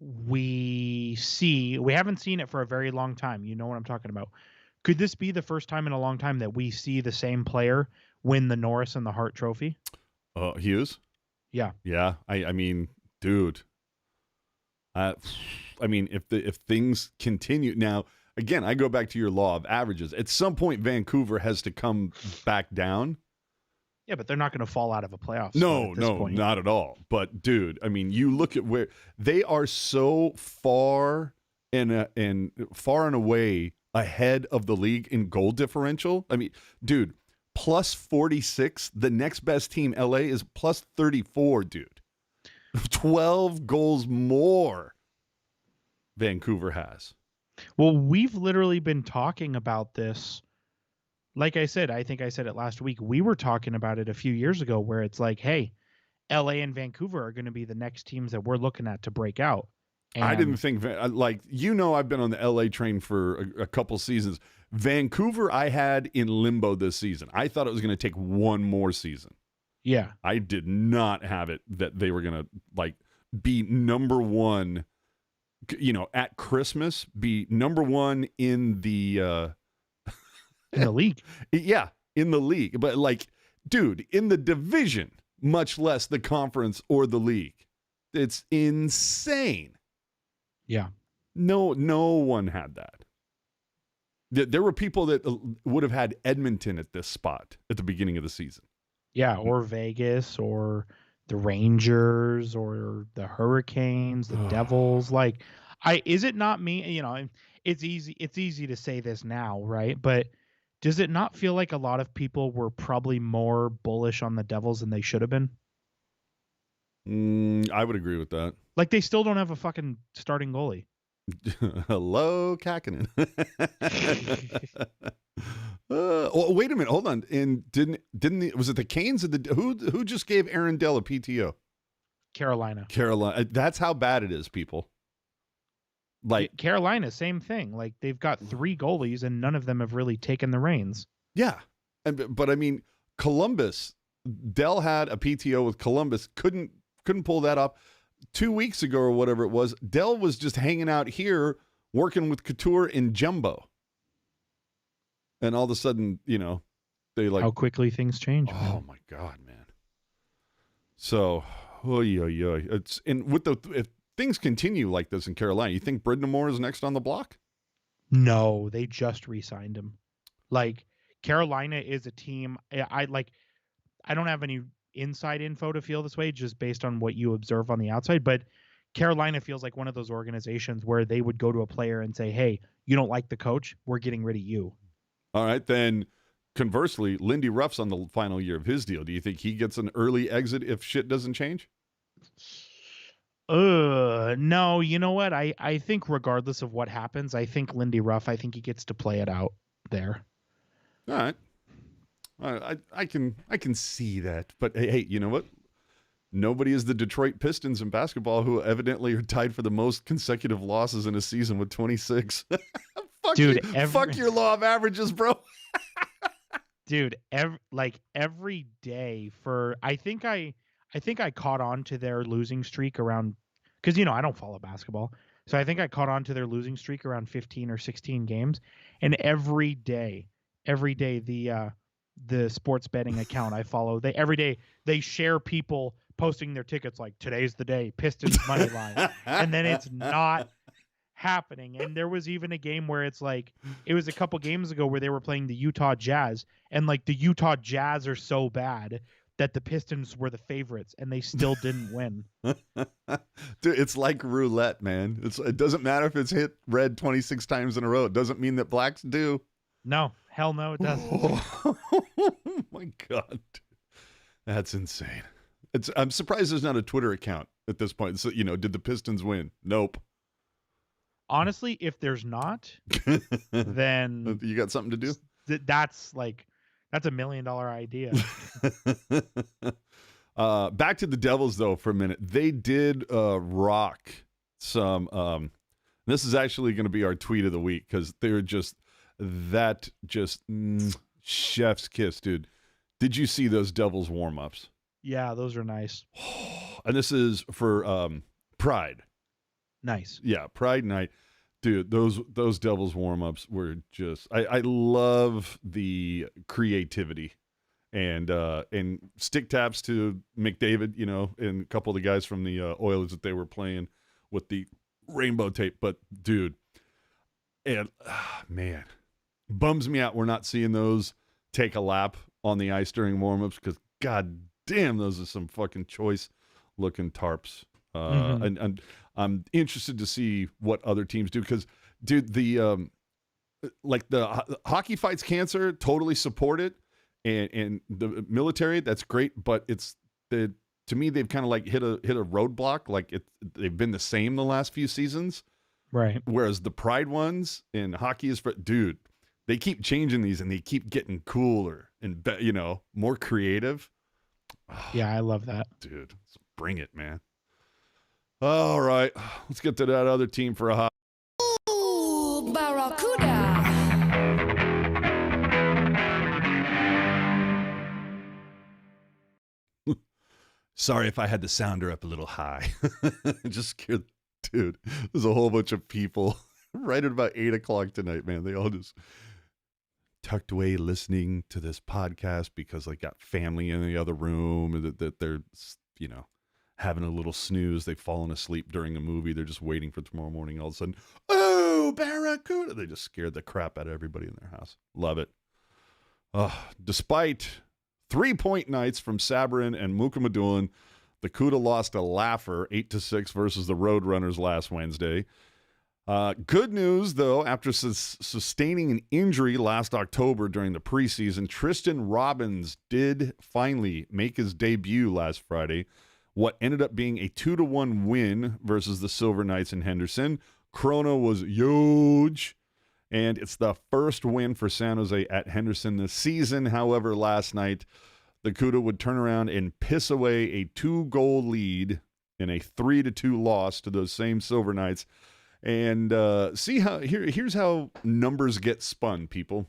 we haven't seen it for a very long time. You know what I'm talking about. Could this be the first time in a long time that we see the same player win the Norris and the Hart Trophy? Hughes? Yeah. Yeah. I mean, dude. I mean, if things continue now, again, I go back to your law of averages. At some point, Vancouver has to come back down. Yeah, but they're not going to fall out of a playoff. No, not at all. But dude, I mean, you look at where they are so far and far and away ahead of the league in goal differential. I mean, dude, plus 46. The next best team, LA, is plus 34, dude. 12 goals more Vancouver has. Well, we've literally been talking about this. Like I said, I think I said it last week. We were talking about it a few years ago where it's like, hey, LA and Vancouver are going to be the next teams that we're looking at to break out. And I didn't think, I've been on the LA train for a couple seasons. Vancouver, I had in limbo this season. I thought it was going to take one more season. Yeah. I did not have it that they were going to be number one, at Christmas, be number one in the league. Yeah, in the league. But dude, in the division, much less the conference or the league. It's insane. Yeah. No one had that. There were people that would have had Edmonton at this spot at the beginning of the season. Yeah, or Vegas, or the Rangers, or the Hurricanes, the Devils. Like, is it not me? You know, it's easy to say this now, right? But does it not feel like a lot of people were probably more bullish on the Devils than they should have been? I would agree with that. Like, they still don't have a fucking starting goalie. Hello, Kakinen. Oh, wait a minute. Hold on. And was it the Canes? Who just gave Aaron Dell a PTO? Carolina. That's how bad it is, people. Like Carolina, same thing. Like, they've got 3 goalies and none of them have really taken the reins. Yeah. But I mean, Columbus, Dell had a PTO with Columbus, couldn't pull that up. 2 weeks ago or whatever it was, Dell was just hanging out here working with Couture in Jumbo. And all of a sudden, you know, they like... How quickly things change. Oh, my God, man. So, it's... And with if things continue like this in Carolina, you think Brind'Amour is next on the block? No, they just re-signed him. Like, Carolina is a team... I don't have any inside info to feel this way, just based on what you observe on the outside, but Carolina feels like one of those organizations where they would go to a player and say, hey, you don't like the coach, we're getting rid of you. All right, then conversely, Lindy Ruff's on the final year of his deal. Do you think he gets an early exit if shit doesn't change? No, you know what? I think regardless of what happens, I think Lindy Ruff, I think he gets to play it out there. All right. I can see that, but hey, you know what? Nobody is the Detroit Pistons in basketball, who evidently are tied for the most consecutive losses in a season with 26. Fuck your law of averages, bro. Dude, every day for I think I caught on to their losing streak around, because I don't follow basketball, so I think I caught on to their losing streak around 15 or 16 games, and every day the sports betting account I follow, every day they share people posting their tickets like, today's the day, Pistons money line, and then it's not happening. And there was even a game where it's like, it was a couple games ago where they were playing the Utah Jazz, and like the Utah Jazz are so bad that the Pistons were the favorites and they still didn't win. Dude, it's like roulette, man. It doesn't matter if it's hit red 26 times in a row. It doesn't mean that blacks do. No, hell no, it doesn't. Oh my God. That's insane. I'm surprised there's not a Twitter account at this point. So, did the Pistons win? Nope. Honestly, if there's not, then you got something to do? That's a $1 million idea. Back to the Devils, though, for a minute. They did rock some. This is actually going to be our tweet of the week, because they're just chef's kiss, dude. Did you see those Devils warm-ups? Yeah, those are nice. And this is for Pride. Nice. Yeah, Pride night. Dude, those Devils warm-ups were just... I love the creativity. And stick taps to McDavid, and a couple of the guys from the Oilers that they were playing with the rainbow tape. But, dude, and man, bums me out we're not seeing those take a lap on the ice during warm-ups, because, god damn, those are some fucking choice-looking tarps. And I'm interested to see what other teams do, because, dude, the hockey fights cancer, totally support it. And the military, that's great, but to me, they've kind of like hit a roadblock. Like they've been the same the last few seasons, right? Whereas the Pride ones in hockey dude, they keep changing these and they keep getting cooler and more creative. Yeah, I love that, dude. Let's bring it, man. All right, let's get to that other team for a hot. Ooh, Barracuda. Sorry if I had the sounder up a little high. Just scared, dude. There's a whole bunch of people right at about 8 o'clock tonight, man. They all just tucked away listening to this podcast because they got family in the other room, and that they're, having a little snooze. They've fallen asleep during a movie. They're just waiting for tomorrow morning. All of a sudden, oh, Woo, Barracuda. They just scared the crap out of everybody in their house. Love it. Despite 3-point nights from Sabrin and Mukamadulin, the Cuda lost a laugher 8-6 versus the Roadrunners last Wednesday. Good news, though, after sustaining an injury last October during the preseason, Tristan Robbins did finally make his debut last Friday, what ended up being a 2-1 win versus the Silver Knights in Henderson. Corona was huge, and it's the first win for San Jose at Henderson this season. However, last night, the Cuda would turn around and piss away a 2-goal lead in a 3-2 loss to those same Silver Knights. And see how here's how numbers get spun, people.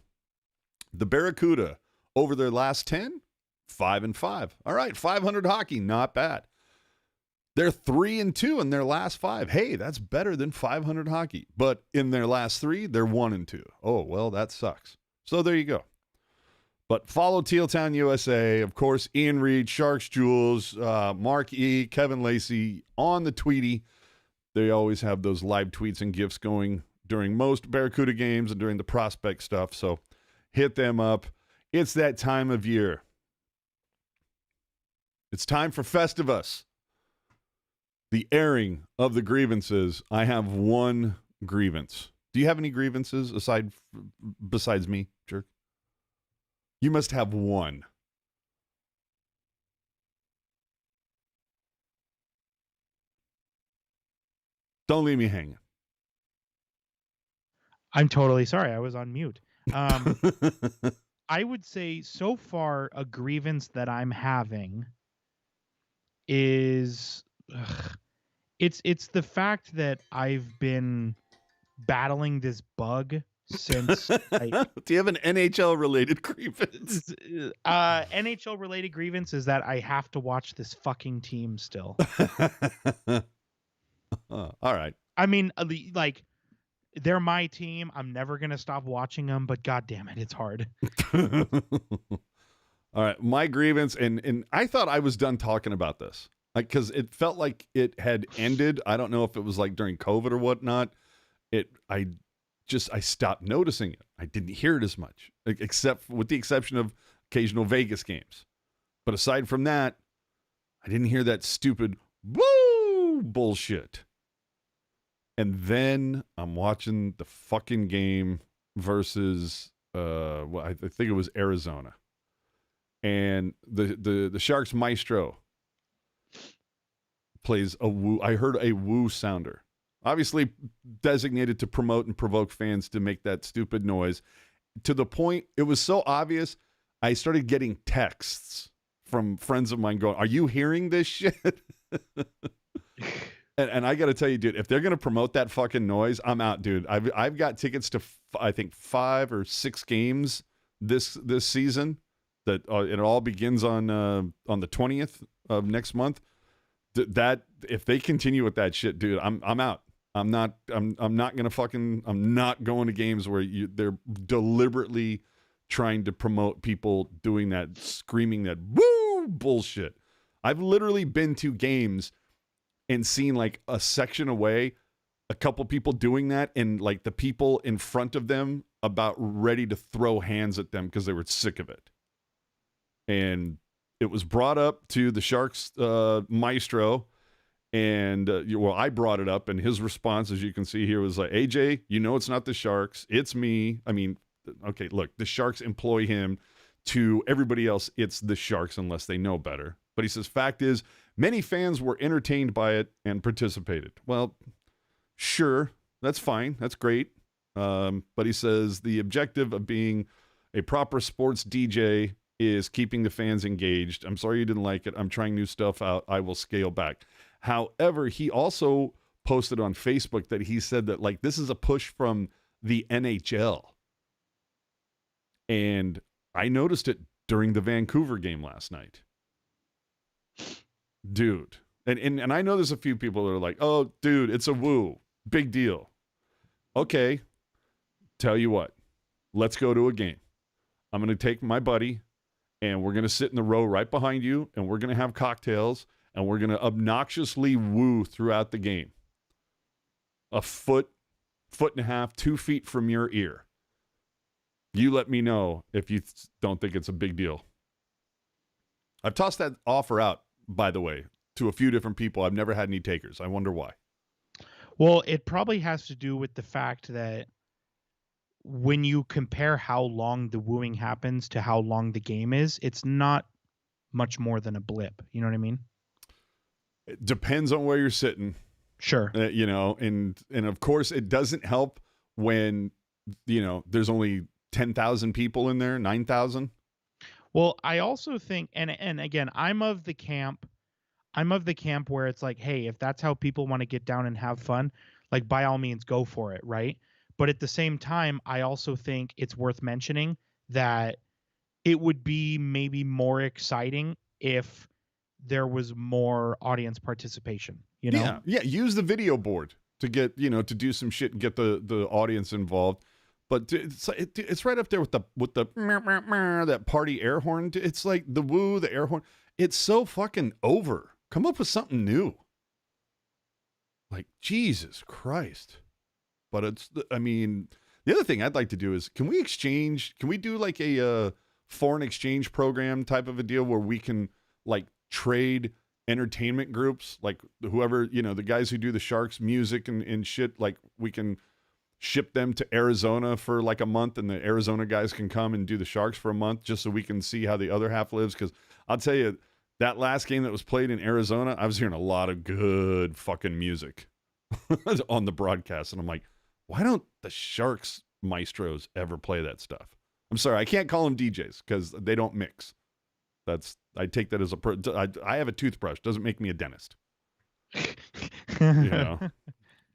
The Barracuda, over their last 10, 5-5. All right, 500 hockey, not bad. They're 3-2 in their last 5. Hey, that's better than 500 hockey. But in their last 3, they're 1-2. Oh, well, that sucks. So there you go. But follow Teal Town USA, of course, Ian Reed, Sharks Jules, Mark E., Kevin Lacey on the Tweety. They always have those live tweets and gifts going during most Barracuda games and during the prospect stuff. So hit them up. It's that time of year. It's time for Festivus. The airing of the grievances. I have one grievance. Do you have any grievances besides me, jerk? You must have one. Don't leave me hanging. I'm totally sorry. I was on mute. I would say so far a grievance that I'm having is it's the fact that I've been battling this bug since Do you have an NHL related grievance? NHL related grievance is that I have to watch this fucking team still. All right. I mean, like, they're my team. I'm never going to stop watching them, but God damn it, it's hard. All right. My grievance, and I thought I was done talking about this because it felt like it had ended. I don't know if it was like during COVID or whatnot. I stopped noticing it. I didn't hear it as much, except with the exception of occasional Vegas games. But aside from that, I didn't hear that stupid woo bullshit. And then I'm watching the fucking game versus I think it was Arizona. And the Sharks maestro plays a woo. I heard a woo sounder. Obviously designated to promote and provoke fans to make that stupid noise. To the point, it was so obvious, I started getting texts from friends of mine going, "Are you hearing this shit?" And I got to tell you, dude, if they're going to promote that fucking noise, I'm out, dude. I've got tickets to, I think, 5 or 6 games this season. That it all begins on the 20th of next month. That if they continue with that shit, dude, I'm out. I'm not going to games where they're deliberately trying to promote people doing that, screaming that woo bullshit. I've literally been to games and seen like a section away, a couple people doing that, and like the people in front of them about ready to throw hands at them because they were sick of it. And it was brought up to the Sharks maestro, and I brought it up, and his response, as you can see here, was like, "AJ, you know it's not the Sharks, it's me." I mean, okay, look, the Sharks employ him. To everybody else, it's the Sharks unless they know better. But he says, fact is, many fans were entertained by it and participated. Well, sure, that's fine. That's great. But he says the objective of being a proper sports DJ is keeping the fans engaged. I'm sorry you didn't like it. I'm trying new stuff out. I will scale back. However, he also posted on Facebook that he said that like this is a push from the NHL. And I noticed it during the Vancouver game last night. Dude. And I know there's a few people that are like, "Oh, dude, it's a woo. Big deal." Okay. Tell you what. Let's go to a game. I'm going to take my buddy, and we're going to sit in the row right behind you, and we're going to have cocktails, and we're going to obnoxiously woo throughout the game. A foot 1.5 feet, 2 feet from your ear. You let me know if you don't think it's a big deal. I've tossed that offer out, by the way, to a few different people. I've never had any takers. I wonder why. Well, it probably has to do with the fact that when you compare how long the wooing happens to how long the game is, it's not much more than a blip. You know what I mean? It depends on where you're sitting. Sure. You know, and of course it doesn't help when, you know, there's only 10,000 people in there, 9,000. Well, I also think, and again, I'm of the camp where it's like, hey, if that's how people want to get down and have fun, like by all means go for it, right? But at the same time, I also think it's worth mentioning that it would be maybe more exciting if there was more audience participation, you know? Yeah, use the video board to get, you know, to do some shit and get the audience involved. But it's right up there with the that party air horn. It's like the woo, the air horn. It's so fucking over. Come up with something new. Like, Jesus Christ. But I mean, the other thing I'd like to do is, can we do like a foreign exchange program type of a deal where we can like trade entertainment groups, like whoever, you know, the guys who do the Sharks music and shit, like we can ship them to Arizona for like a month and the Arizona guys can come and do the Sharks for a month just so we can see how the other half lives. Because I'll tell you, that last game that was played in Arizona, I was hearing a lot of good fucking music on the broadcast. And I'm like, why don't the Sharks maestros ever play that stuff? I'm sorry, I can't call them DJs because they don't mix. I take that as I have a toothbrush. Doesn't make me a dentist. You know,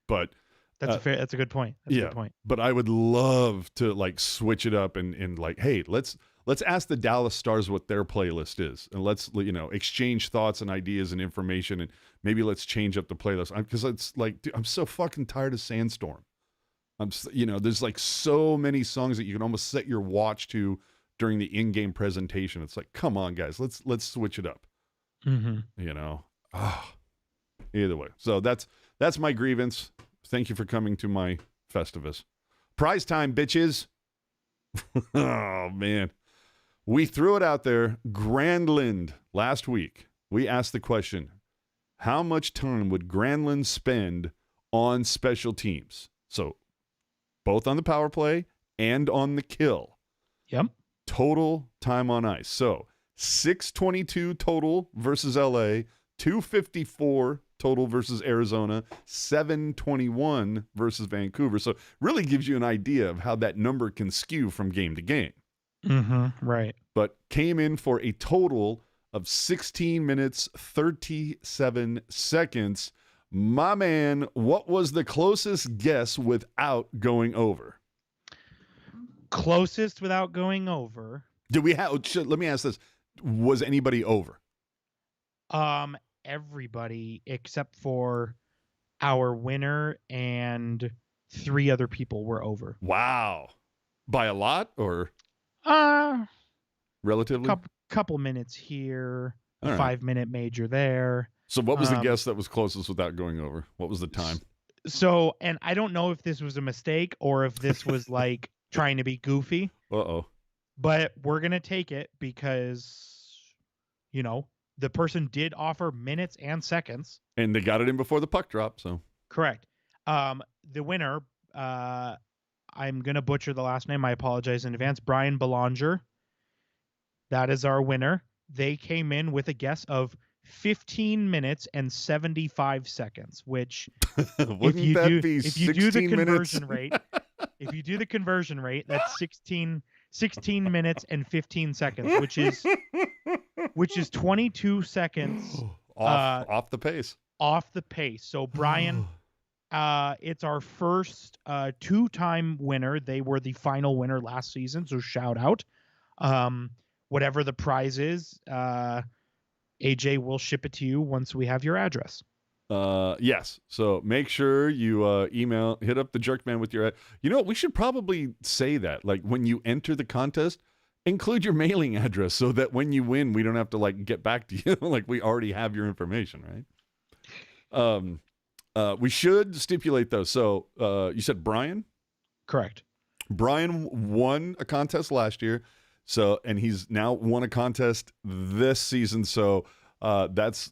but that's a good point. That's a good point. But I would love to like switch it up and like, hey, let's ask the Dallas Stars what their playlist is, and let's, you know, exchange thoughts and ideas and information, and maybe let's change up the playlist. Because it's like, dude, I'm so fucking tired of Sandstorm. You know, there's like so many songs that you can almost set your watch to during the in-game presentation. It's like, come on, guys, let's switch it up. Mm-hmm. You know, either way. So that's my grievance. Thank you for coming to my Festivus. Prize time, bitches. Oh man, we threw it out there. Grandland last week. We asked the question: how much time would Grandland spend on special teams? So, both on the power play and on the kill. Yep. Total time on ice. So 622 total versus LA, 254 total versus Arizona, 721 versus Vancouver. So really gives you an idea of how that number can skew from game to game. Mm-hmm. Right. But came in for a total of 16 minutes, 37 seconds. My man, what was the closest guess without going over? Closest without going over. Did we have? Let me ask this: was anybody over? Everybody except for our winner and 3 other people were over. Wow, by a lot or relatively? Couple minutes here, a All right. 5-minute major there. So what was the guess that was closest without going over? What was the time? So, and I don't know if this was a mistake or if this was like trying to be goofy. Uh-oh. But we're going to take it because, you know, the person did offer minutes and seconds. And they got it in before the puck drop, so. Correct. The winner, I'm going to butcher the last name. I apologize in advance. Brian Belanger. That is our winner. They came in with a guess of 15 minutes and 75 seconds, which if you do the conversion rate, if you do the conversion rate, that's 16 minutes and 15 seconds, which is 22 seconds off the pace. Off the pace. So Brian, it's our first 2-time winner. They were the final winner last season, so shout out. Whatever the prize is, AJ will ship it to you once we have your address. Yes. So make sure you hit up the Jerkman with your. You know, we should probably say that, like, when you enter the contest, include your mailing address so that when you win, we don't have to like get back to you. Like, we already have your information, right? We should stipulate though. So you said Brian? Correct. Brian won a contest last year. So, and he's now won a contest this season. So that's,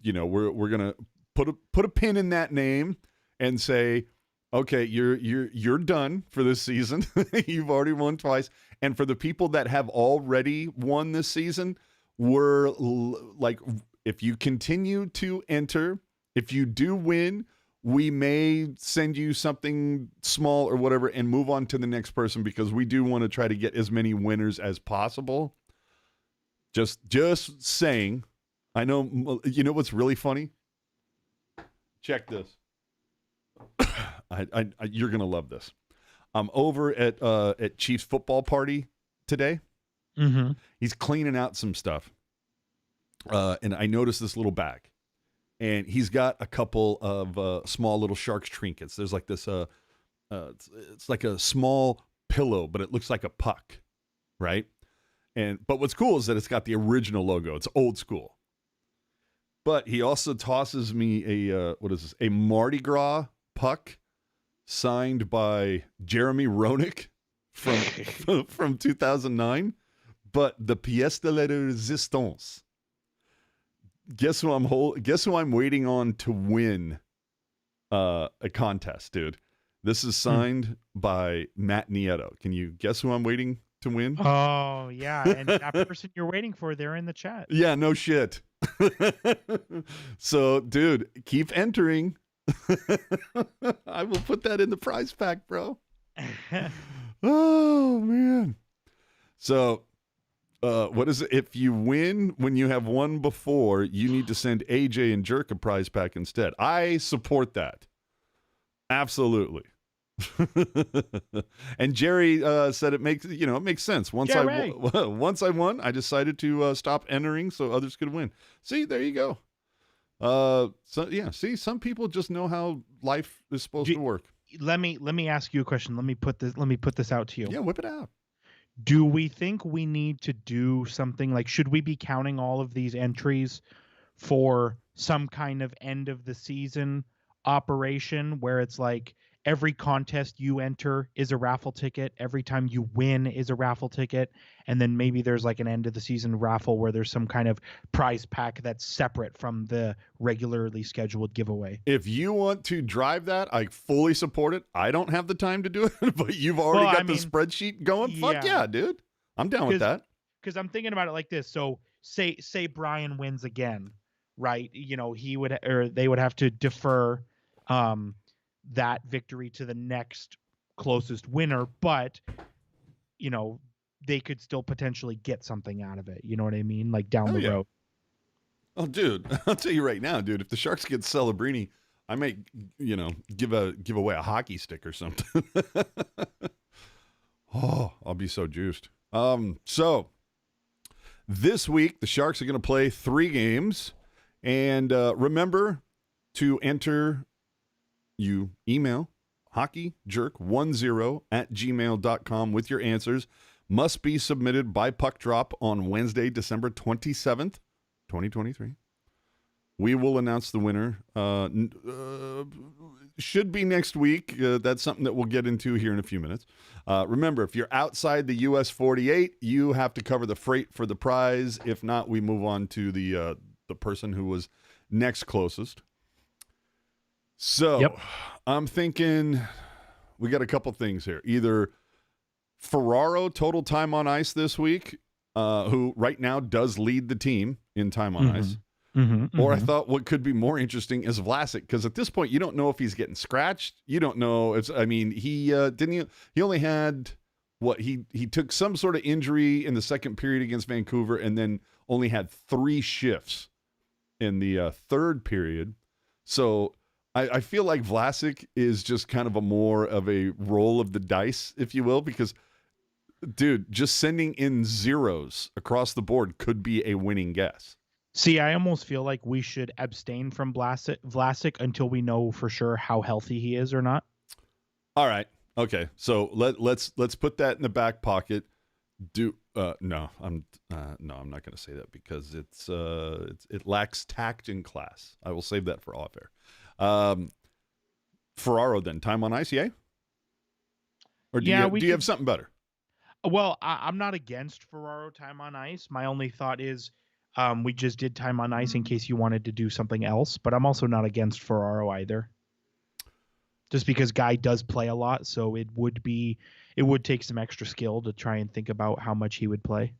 we're going to put a pin in that name and say, okay, you're done for this season. You've already won twice. And for the people that have already won this season, we're like, if you continue to enter, if you do win, we may send you something small or whatever and move on to the next person because we do want to try to get as many winners as possible. Just saying. I know, what's really funny? Check this. You're going to love this. I'm over at Chiefs football party today. Mm-hmm. He's cleaning out some stuff. And I noticed this little bag. And he's got a couple of small little Sharks trinkets. There's like this, it's like a small pillow, but it looks like a puck, right? But what's cool is that it's got the original logo. It's old school. But he also tosses me a Mardi Gras puck signed by Jeremy Roenick from 2009. But the pièce de la résistance. Guess who I'm waiting on to win a contest, dude? This is signed by Matt Nieto. Can you guess who I'm waiting to win? Oh, yeah. And that person you're waiting for, they're in the chat. Yeah, no shit. So, dude, keep entering. I will put that in the prize pack, bro. Oh, man. So, what is it? If you win when you have won before, you need to send AJ and Jerk a prize pack instead. I support that. Absolutely. And Jerry said it makes sense. Once I won, I decided to stop entering so others could win. See, there you go. See, some people just know how life is supposed to work. Let me ask you a question. Let me put this out to you. Yeah, whip it out. Do we think we need to do something like, should we be counting all of these entries for some kind of end of the season operation where it's like every contest you enter is a raffle ticket, every time you win is a raffle ticket, and then maybe there's like an end of the season raffle where there's some kind of prize pack that's separate from the regularly scheduled giveaway? If you want to drive that, I fully support it. I don't have the time to do it, but you've already got the spreadsheet going. Fuck yeah, dude. I'm down with that. Because I'm thinking about it like this. So say Brian wins again, right? They would have to defer that victory to the next closest winner, but they could still potentially get something out of it. You know what I mean? Like down the road. Oh, dude, I'll tell you right now, dude, if the Sharks get Celebrini, I may, give away a hockey stick or something. Oh, I'll be so juiced. So this week, the Sharks are going to play 3 games. And remember to enter, you email hockeyjerk10@gmail.com with your answers. Must be submitted by puck drop on Wednesday, December 27th, 2023. We will announce the winner. Should be next week. That's something that we'll get into here in a few minutes. Remember, if you're outside the U.S. 48, you have to cover the freight for the prize. If not, we move on to the person who was next closest. So I'm thinking we got a couple things here. Either Ferraro, total time on ice this week, who right now does lead the team in time on ice. Or I thought what could be more interesting is Vlasic, because at this point you don't know if he's getting scratched. You don't know. He only had he took some sort of injury in the second period against Vancouver, and then only had 3 shifts in the third period. So I feel like Vlasic is just kind of a more of a roll of the dice, if you will, because, dude, just sending in zeros across the board could be a winning guess. See, I almost feel like we should abstain from Vlasic until we know for sure how healthy he is or not. All right. Okay. So let's put that in the back pocket. No, I'm not going to say that because it lacks tact in class. I will save that for off air. Ferraro then. Time on ice, yeah? Or do Yeah, you have something better? Well, I'm not against Ferraro time on ice. My only thought is we just did time on ice in case you wanted to do something else, but I'm also not against Ferraro either. Just because Guy does play a lot, so it would take some extra skill to try and think about how much he would play.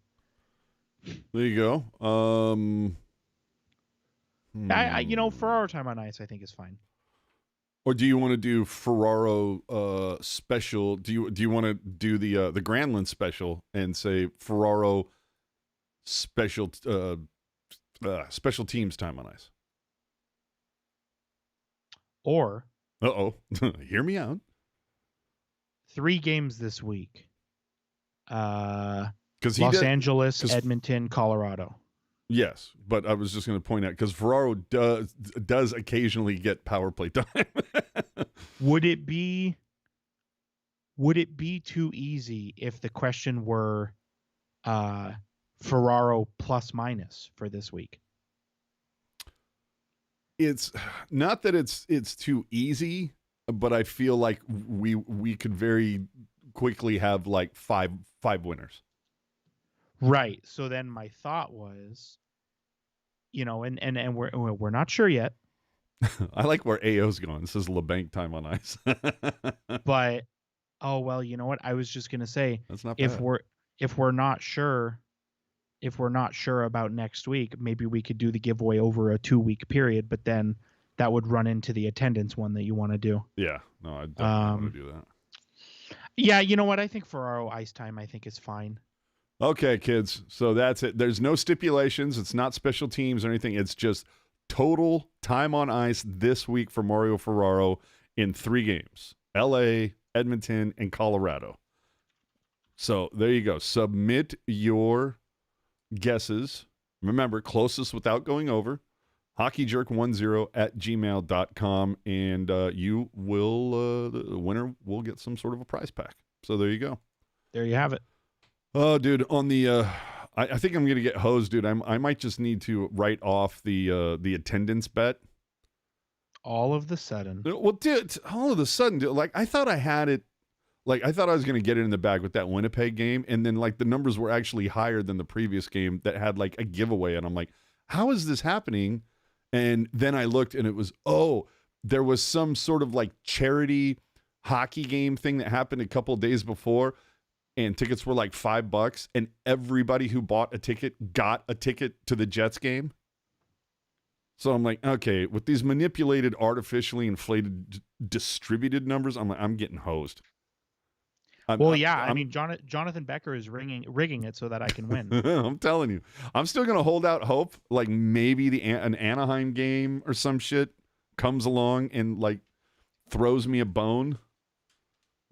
There you go. Ferraro time on ice I think is fine. Or do you want to do Ferraro special? Do you want to do the Granlund special and say Ferraro special special teams time on ice? Or hear me out. 3 games this week. Los Angeles, Edmonton, Colorado. Yes, but I was just going to point out because Ferraro does occasionally get power play time. Would it be too easy if the question were Ferraro plus minus for this week? It's not that it's too easy, but I feel like we could very quickly have like five winners. Right. So then my thought was, and we're not sure yet. I like where AO's going. This is LeBanc time on ice. But you know what? I was just gonna say, that's not bad. if we're not sure about next week, maybe we could do the giveaway over a 2-week period, but then that would run into the attendance one that you want to do. Yeah, no, I don't want to do that. Yeah, you know what? I think Ferraro ice time is fine. Okay, kids. So that's it. There's no stipulations. It's not special teams or anything. It's just total time on ice this week for Mario Ferraro in 3 games: LA, Edmonton, and Colorado. So there you go. Submit your guesses. Remember, closest without going over. hockeyjerk10@gmail.com, and you will, the winner will get some sort of a prize pack. So there you go. There you have it. Oh, dude, on the, I think I'm going to get hosed, dude. I might just need to write off the attendance bet. All of the sudden. Well, dude, all of a sudden, dude, like, I thought I had it. Like, I thought I was going to get it in the bag with that Winnipeg game, and then, like, the numbers were actually higher than the previous game that had, like, a giveaway, and I'm like, how is this happening? And then I looked, and it was, there was some sort of, like, charity hockey game thing that happened a couple of days before, and tickets were, like, $5, and everybody who bought a ticket got a ticket to the Jets game. So I'm like, okay, with these manipulated, artificially inflated, distributed numbers, I'm like, I'm getting hosed. I mean, Jonathan Becker is rigging it so that I can win. I'm telling you, I'm still gonna hold out hope. Like maybe an Anaheim game or some shit comes along and like throws me a bone.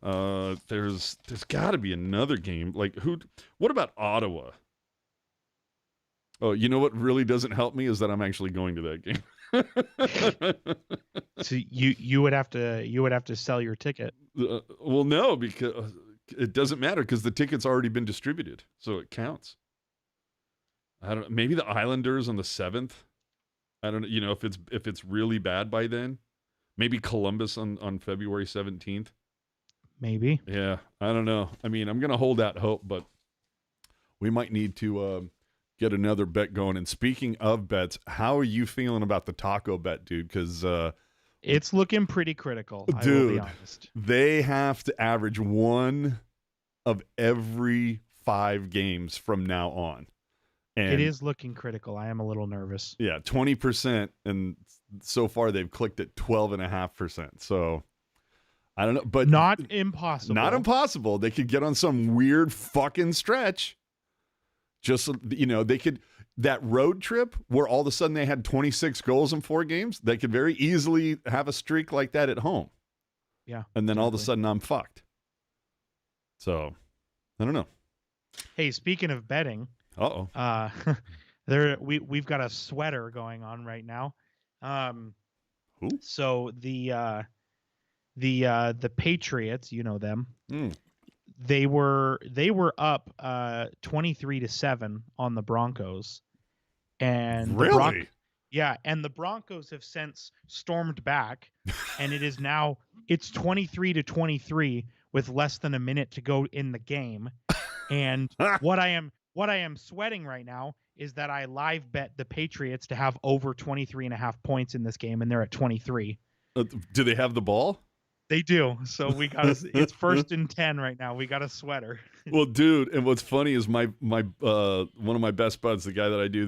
There's got to be another game. Like what about Ottawa? Oh, you know what really doesn't help me is that I'm actually going to that game. So you would have to sell your ticket. Well, no, because it doesn't matter because the ticket's already been distributed, so it counts. I don't know. Maybe the Islanders on the 7th. I don't know. You know, if it's really bad by then, maybe Columbus on February 17th. Maybe. Yeah, I don't know. I mean, I'm gonna hold out hope, but we might need to get another bet going. And speaking of bets, how are you feeling about the taco bet, dude? Because it's looking pretty critical, dude, I will be honest. They have to average 1 of every 5 games from now on. And it is looking critical. I am a little nervous. Yeah, 20%, and so far they've clicked at 12.5%. So I don't know, but not impossible. Not impossible. They could get on some weird fucking stretch. Just, you know, they could, that road trip where all of a sudden they had 26 goals in 4 games, they could very easily have a streak like that at home. Yeah. And then all of a sudden I'm fucked. So, I don't know. Hey, speaking of betting. We've got a sweater going on right now. Who? So the Patriots, you know them. They were up 23-7 on the Broncos, and really Yeah, and the Broncos have since stormed back, and it's 23-23 with less than a minute to go in the game. And what I am sweating right now is that I live bet the Patriots to have over 23.5 points in this game, and they're at 23. Do they have the ball? They do. So it's 1st and 10 right now. We got a sweater. Well, dude, and what's funny is my one of my best buds, the guy that I do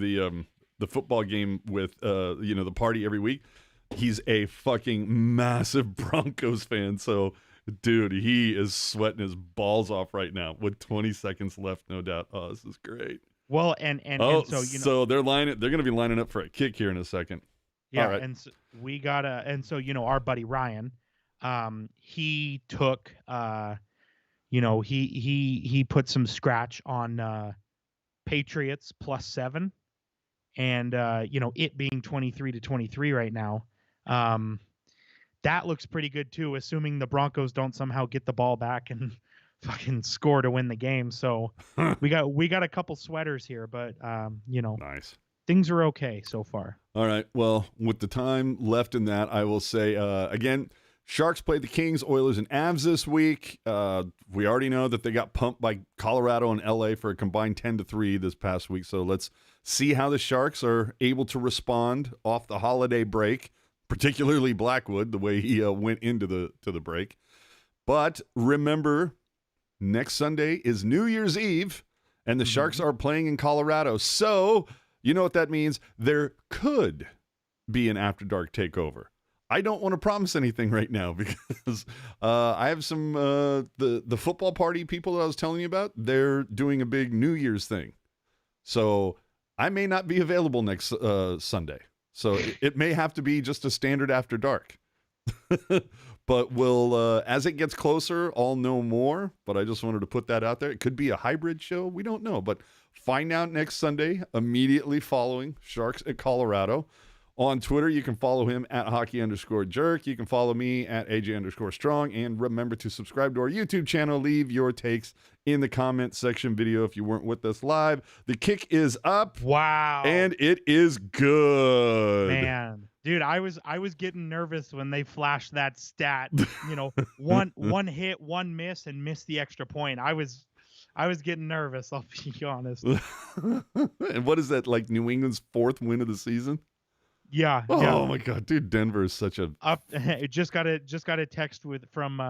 the football game with, the party every week, he's a fucking massive Broncos fan. So, dude, he is sweating his balls off right now with 20 seconds left, no doubt. Oh, this is great. Well, and so they're going to be lining up for a kick here in a second. Yeah, all right. and so our buddy Ryan, he took he put some scratch on Patriots +7, and it being 23-23 right now, that looks pretty good too, assuming the Broncos don't somehow get the ball back and fucking score to win the game. So we got a couple sweaters here, but Nice. Things are okay so far. All right. Well, with the time left in that, I will say again, Sharks played the Kings, Oilers, and Avs this week. We already know that they got pumped by Colorado and LA for a combined 10-3 this past week. So let's see how the Sharks are able to respond off the holiday break, particularly Blackwood, the way he went into the break. But remember, next Sunday is New Year's Eve, and the Sharks are playing in Colorado. So you know what that means? There could be an After Dark takeover. I don't want to promise anything right now because I have some the football party people that I was telling you about. They're doing a big New Year's thing, so I may not be available next Sunday. So it may have to be just a standard After Dark. But we'll as it gets closer, I'll know more. But I just wanted to put that out there. It could be a hybrid show. We don't know, but find out next Sunday immediately following Sharks at Colorado. On Twitter, you can follow him at hockey_jerk. You can follow me at AJ_strong. And remember to subscribe to our YouTube channel. Leave your takes in the comment section video if you weren't with us live. The kick is up. Wow. And it is good. Man. Dude, I was getting nervous when they flashed that stat. One hit, one miss, and missed the extra point. I was getting nervous, I'll be honest. And what is that, like New England's 4th win of the season? Yeah. Oh my God, dude! Denver is such a just got a text from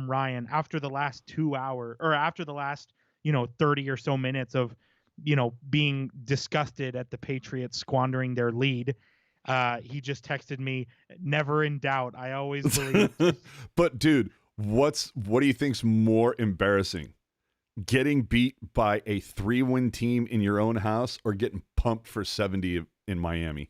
Ryan after the last 2 hours, or after the last 30 or so minutes of being disgusted at the Patriots squandering their lead. He just texted me, "Never in doubt. I always believe." But dude, what do you think's more embarrassing? Getting beat by a 3-win team in your own house, or getting pumped for 70 in Miami?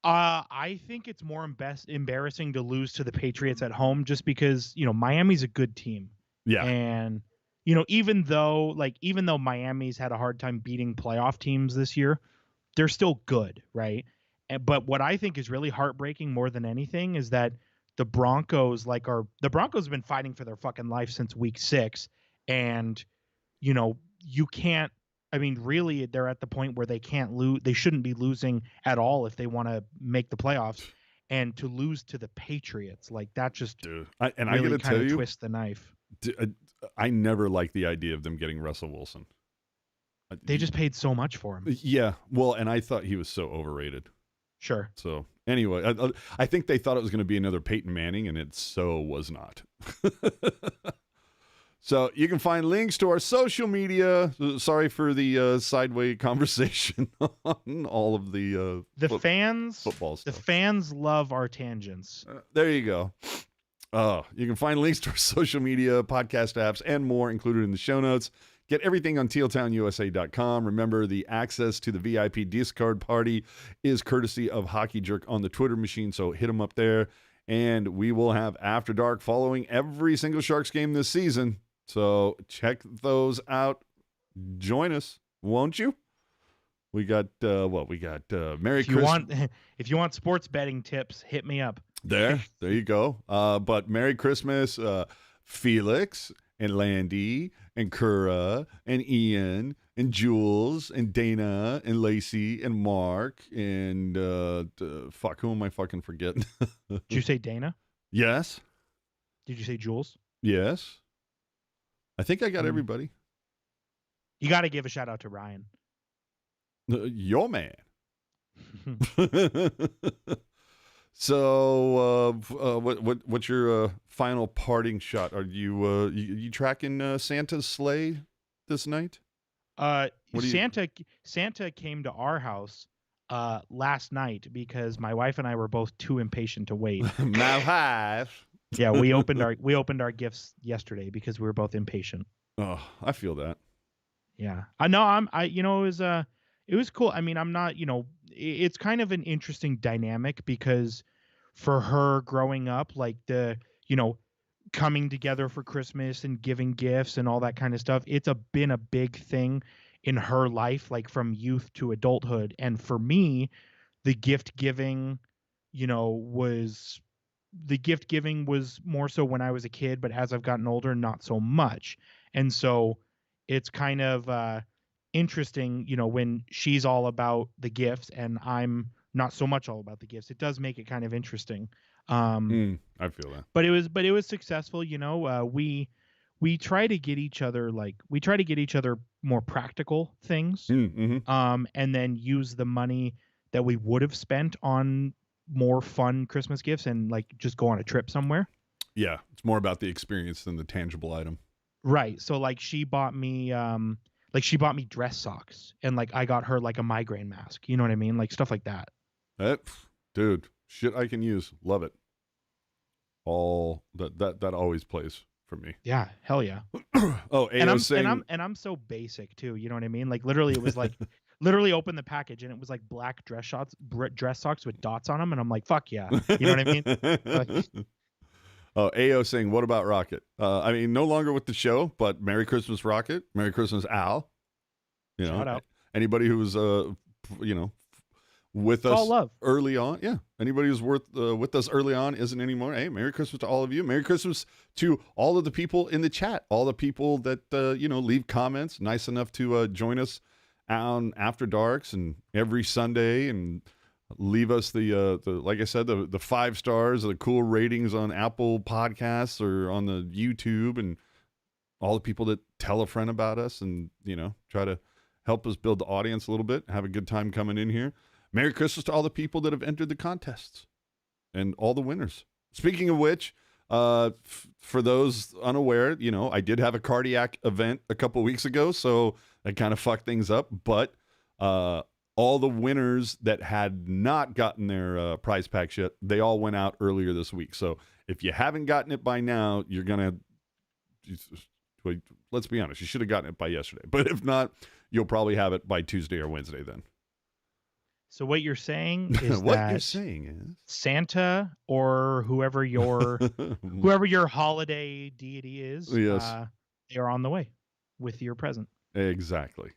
I think it's more embarrassing to lose to the Patriots at home, just because Miami's a good team. Yeah. And even though Miami's had a hard time beating playoff teams this year, they're still good, right? But what I think is really heartbreaking more than anything is that the Broncos have been fighting for their fucking life since week 6, and you can't. I mean, really, they're at the point where they can't lose. They shouldn't be losing at all if they want to make the playoffs. And to lose to the Patriots, like that, just dude, I gotta tell you, twist the knife. I never liked the idea of them getting Russell Wilson. They just paid so much for him. Yeah, well, and I thought he was so overrated. Sure. So anyway, I think they thought it was going to be another Peyton Manning, and it so was not. So you can find links to our social media. Sorry for the sideway conversation on all of the fans. Football stuff. The fans love our tangents. There you go. You can find links to our social media, podcast apps, and more included in the show notes. Get everything on tealtownusa.com. Remember, the access to the VIP Discard party is courtesy of Hockey Jerk on the Twitter machine, so hit them up there. And we will have After Dark following every single Sharks game this season. So check those out. Join us, won't you? We got Merry Christmas. If you want sports betting tips, hit me up. There you go. But Merry Christmas, Felix and Landy and Kura and Ian and Jules and Dana and Lacey and Mark and fuck, who am I fucking forgetting? Did you say Dana? Yes. Did you say Jules? Yes. I think I got everybody. You got to give a shout out to Ryan. Your man. So, what's your final parting shot? Are you tracking Santa's sleigh this night? Santa came to our house last night because my wife and I were both too impatient to wait. Malhive. Yeah, we opened our gifts yesterday because we were both impatient. Oh, I feel that. Yeah, I know. It was cool. I mean, I'm not, it's kind of an interesting dynamic because for her growing up, like coming together for Christmas and giving gifts and all that kind of stuff, it's been a big thing in her life, like from youth to adulthood. And for me, the gift giving was more so when I was a kid, but as I've gotten older, not so much. And so it's kind of interesting, when she's all about the gifts and I'm not so much all about the gifts. It does make it kind of interesting. I feel that. But it was successful. We try to get each other more practical things. And then use the money that we would have spent on more fun Christmas gifts and like just go on a trip somewhere. Yeah, it's more about the experience than the tangible item. Right. So like she bought me dress socks and like I got her like a migraine mask. You know what I mean? Like stuff like that. Dude, shit I can use. Love it. All that always plays for me. Yeah, hell yeah. Oh, and I'm so basic too. You know what I mean? Like literally, it was like literally open the package and it was like black dress socks with dots on them, and I'm like, fuck yeah. You know what I mean? Like, oh, AO saying, what about Rocket? I mean, no longer with the show, but Merry Christmas, Rocket. Merry Christmas, Al. Shout out. Anybody who was with us all love. Early on. Yeah. Anybody who's with us early on isn't anymore. Hey, Merry Christmas to all of you. Merry Christmas to all of the people in the chat, all the people that, leave comments, nice enough to join us on After Darks and every Sunday and leave us the like I said, the 5 stars, the cool ratings on Apple Podcasts or on the YouTube, and all the people that tell a friend about us and, try to help us build the audience a little bit, have a good time coming in here. Merry Christmas to all the people that have entered the contests and all the winners. Speaking of which, for those unaware, I did have a cardiac event a couple weeks ago, so that kind of fucked things up. But all the winners that had not gotten their prize packs yet, they all went out earlier this week. So if you haven't gotten it by now, you're going to, let's be honest, you should have gotten it by yesterday. But if not, you'll probably have it by Tuesday or Wednesday then. So what you're saying is Santa or whoever your holiday deity is, yes, they are on the way with your present. Exactly.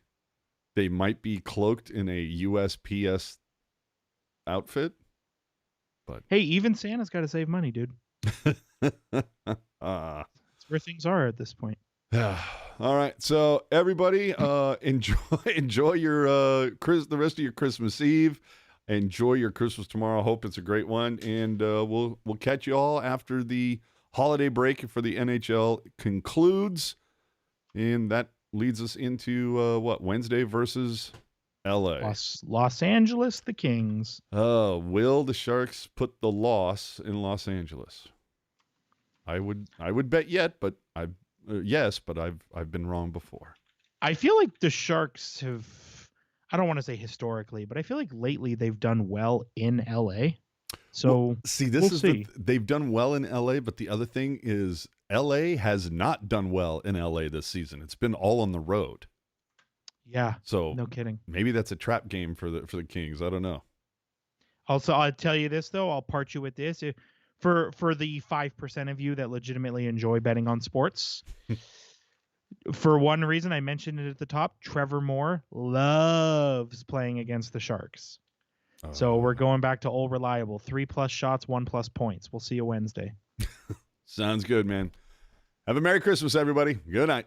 They might be cloaked in a USPS outfit, but hey, even Santa's got to save money, dude. That's where things are at this point. All right, so everybody, enjoy your the rest of your Christmas Eve. Enjoy your Christmas tomorrow. Hope it's a great one, and we'll catch you all after the holiday break for the NHL concludes, and that leads us into Wednesday versus LA. Los Angeles, the Kings. Will the Sharks put the loss in Los Angeles? I would bet but I've been wrong before. I feel like the Sharks have, I don't want to say historically, but I feel like lately they've done well in LA. So they've done well in LA, but the other thing is LA has not done well in LA this season. It's been all on the road. Yeah. So no kidding. Maybe that's a trap game for the Kings. I don't know. Also, I'll tell you this though. I'll part you with this. For the 5% of you that legitimately enjoy betting on sports, for one reason, I mentioned it at the top, Trevor Moore loves playing against the Sharks. So we're going back to old reliable. 3+ shots, 1+ points. We'll see you Wednesday. Sounds good, man. Have a Merry Christmas, everybody. Good night.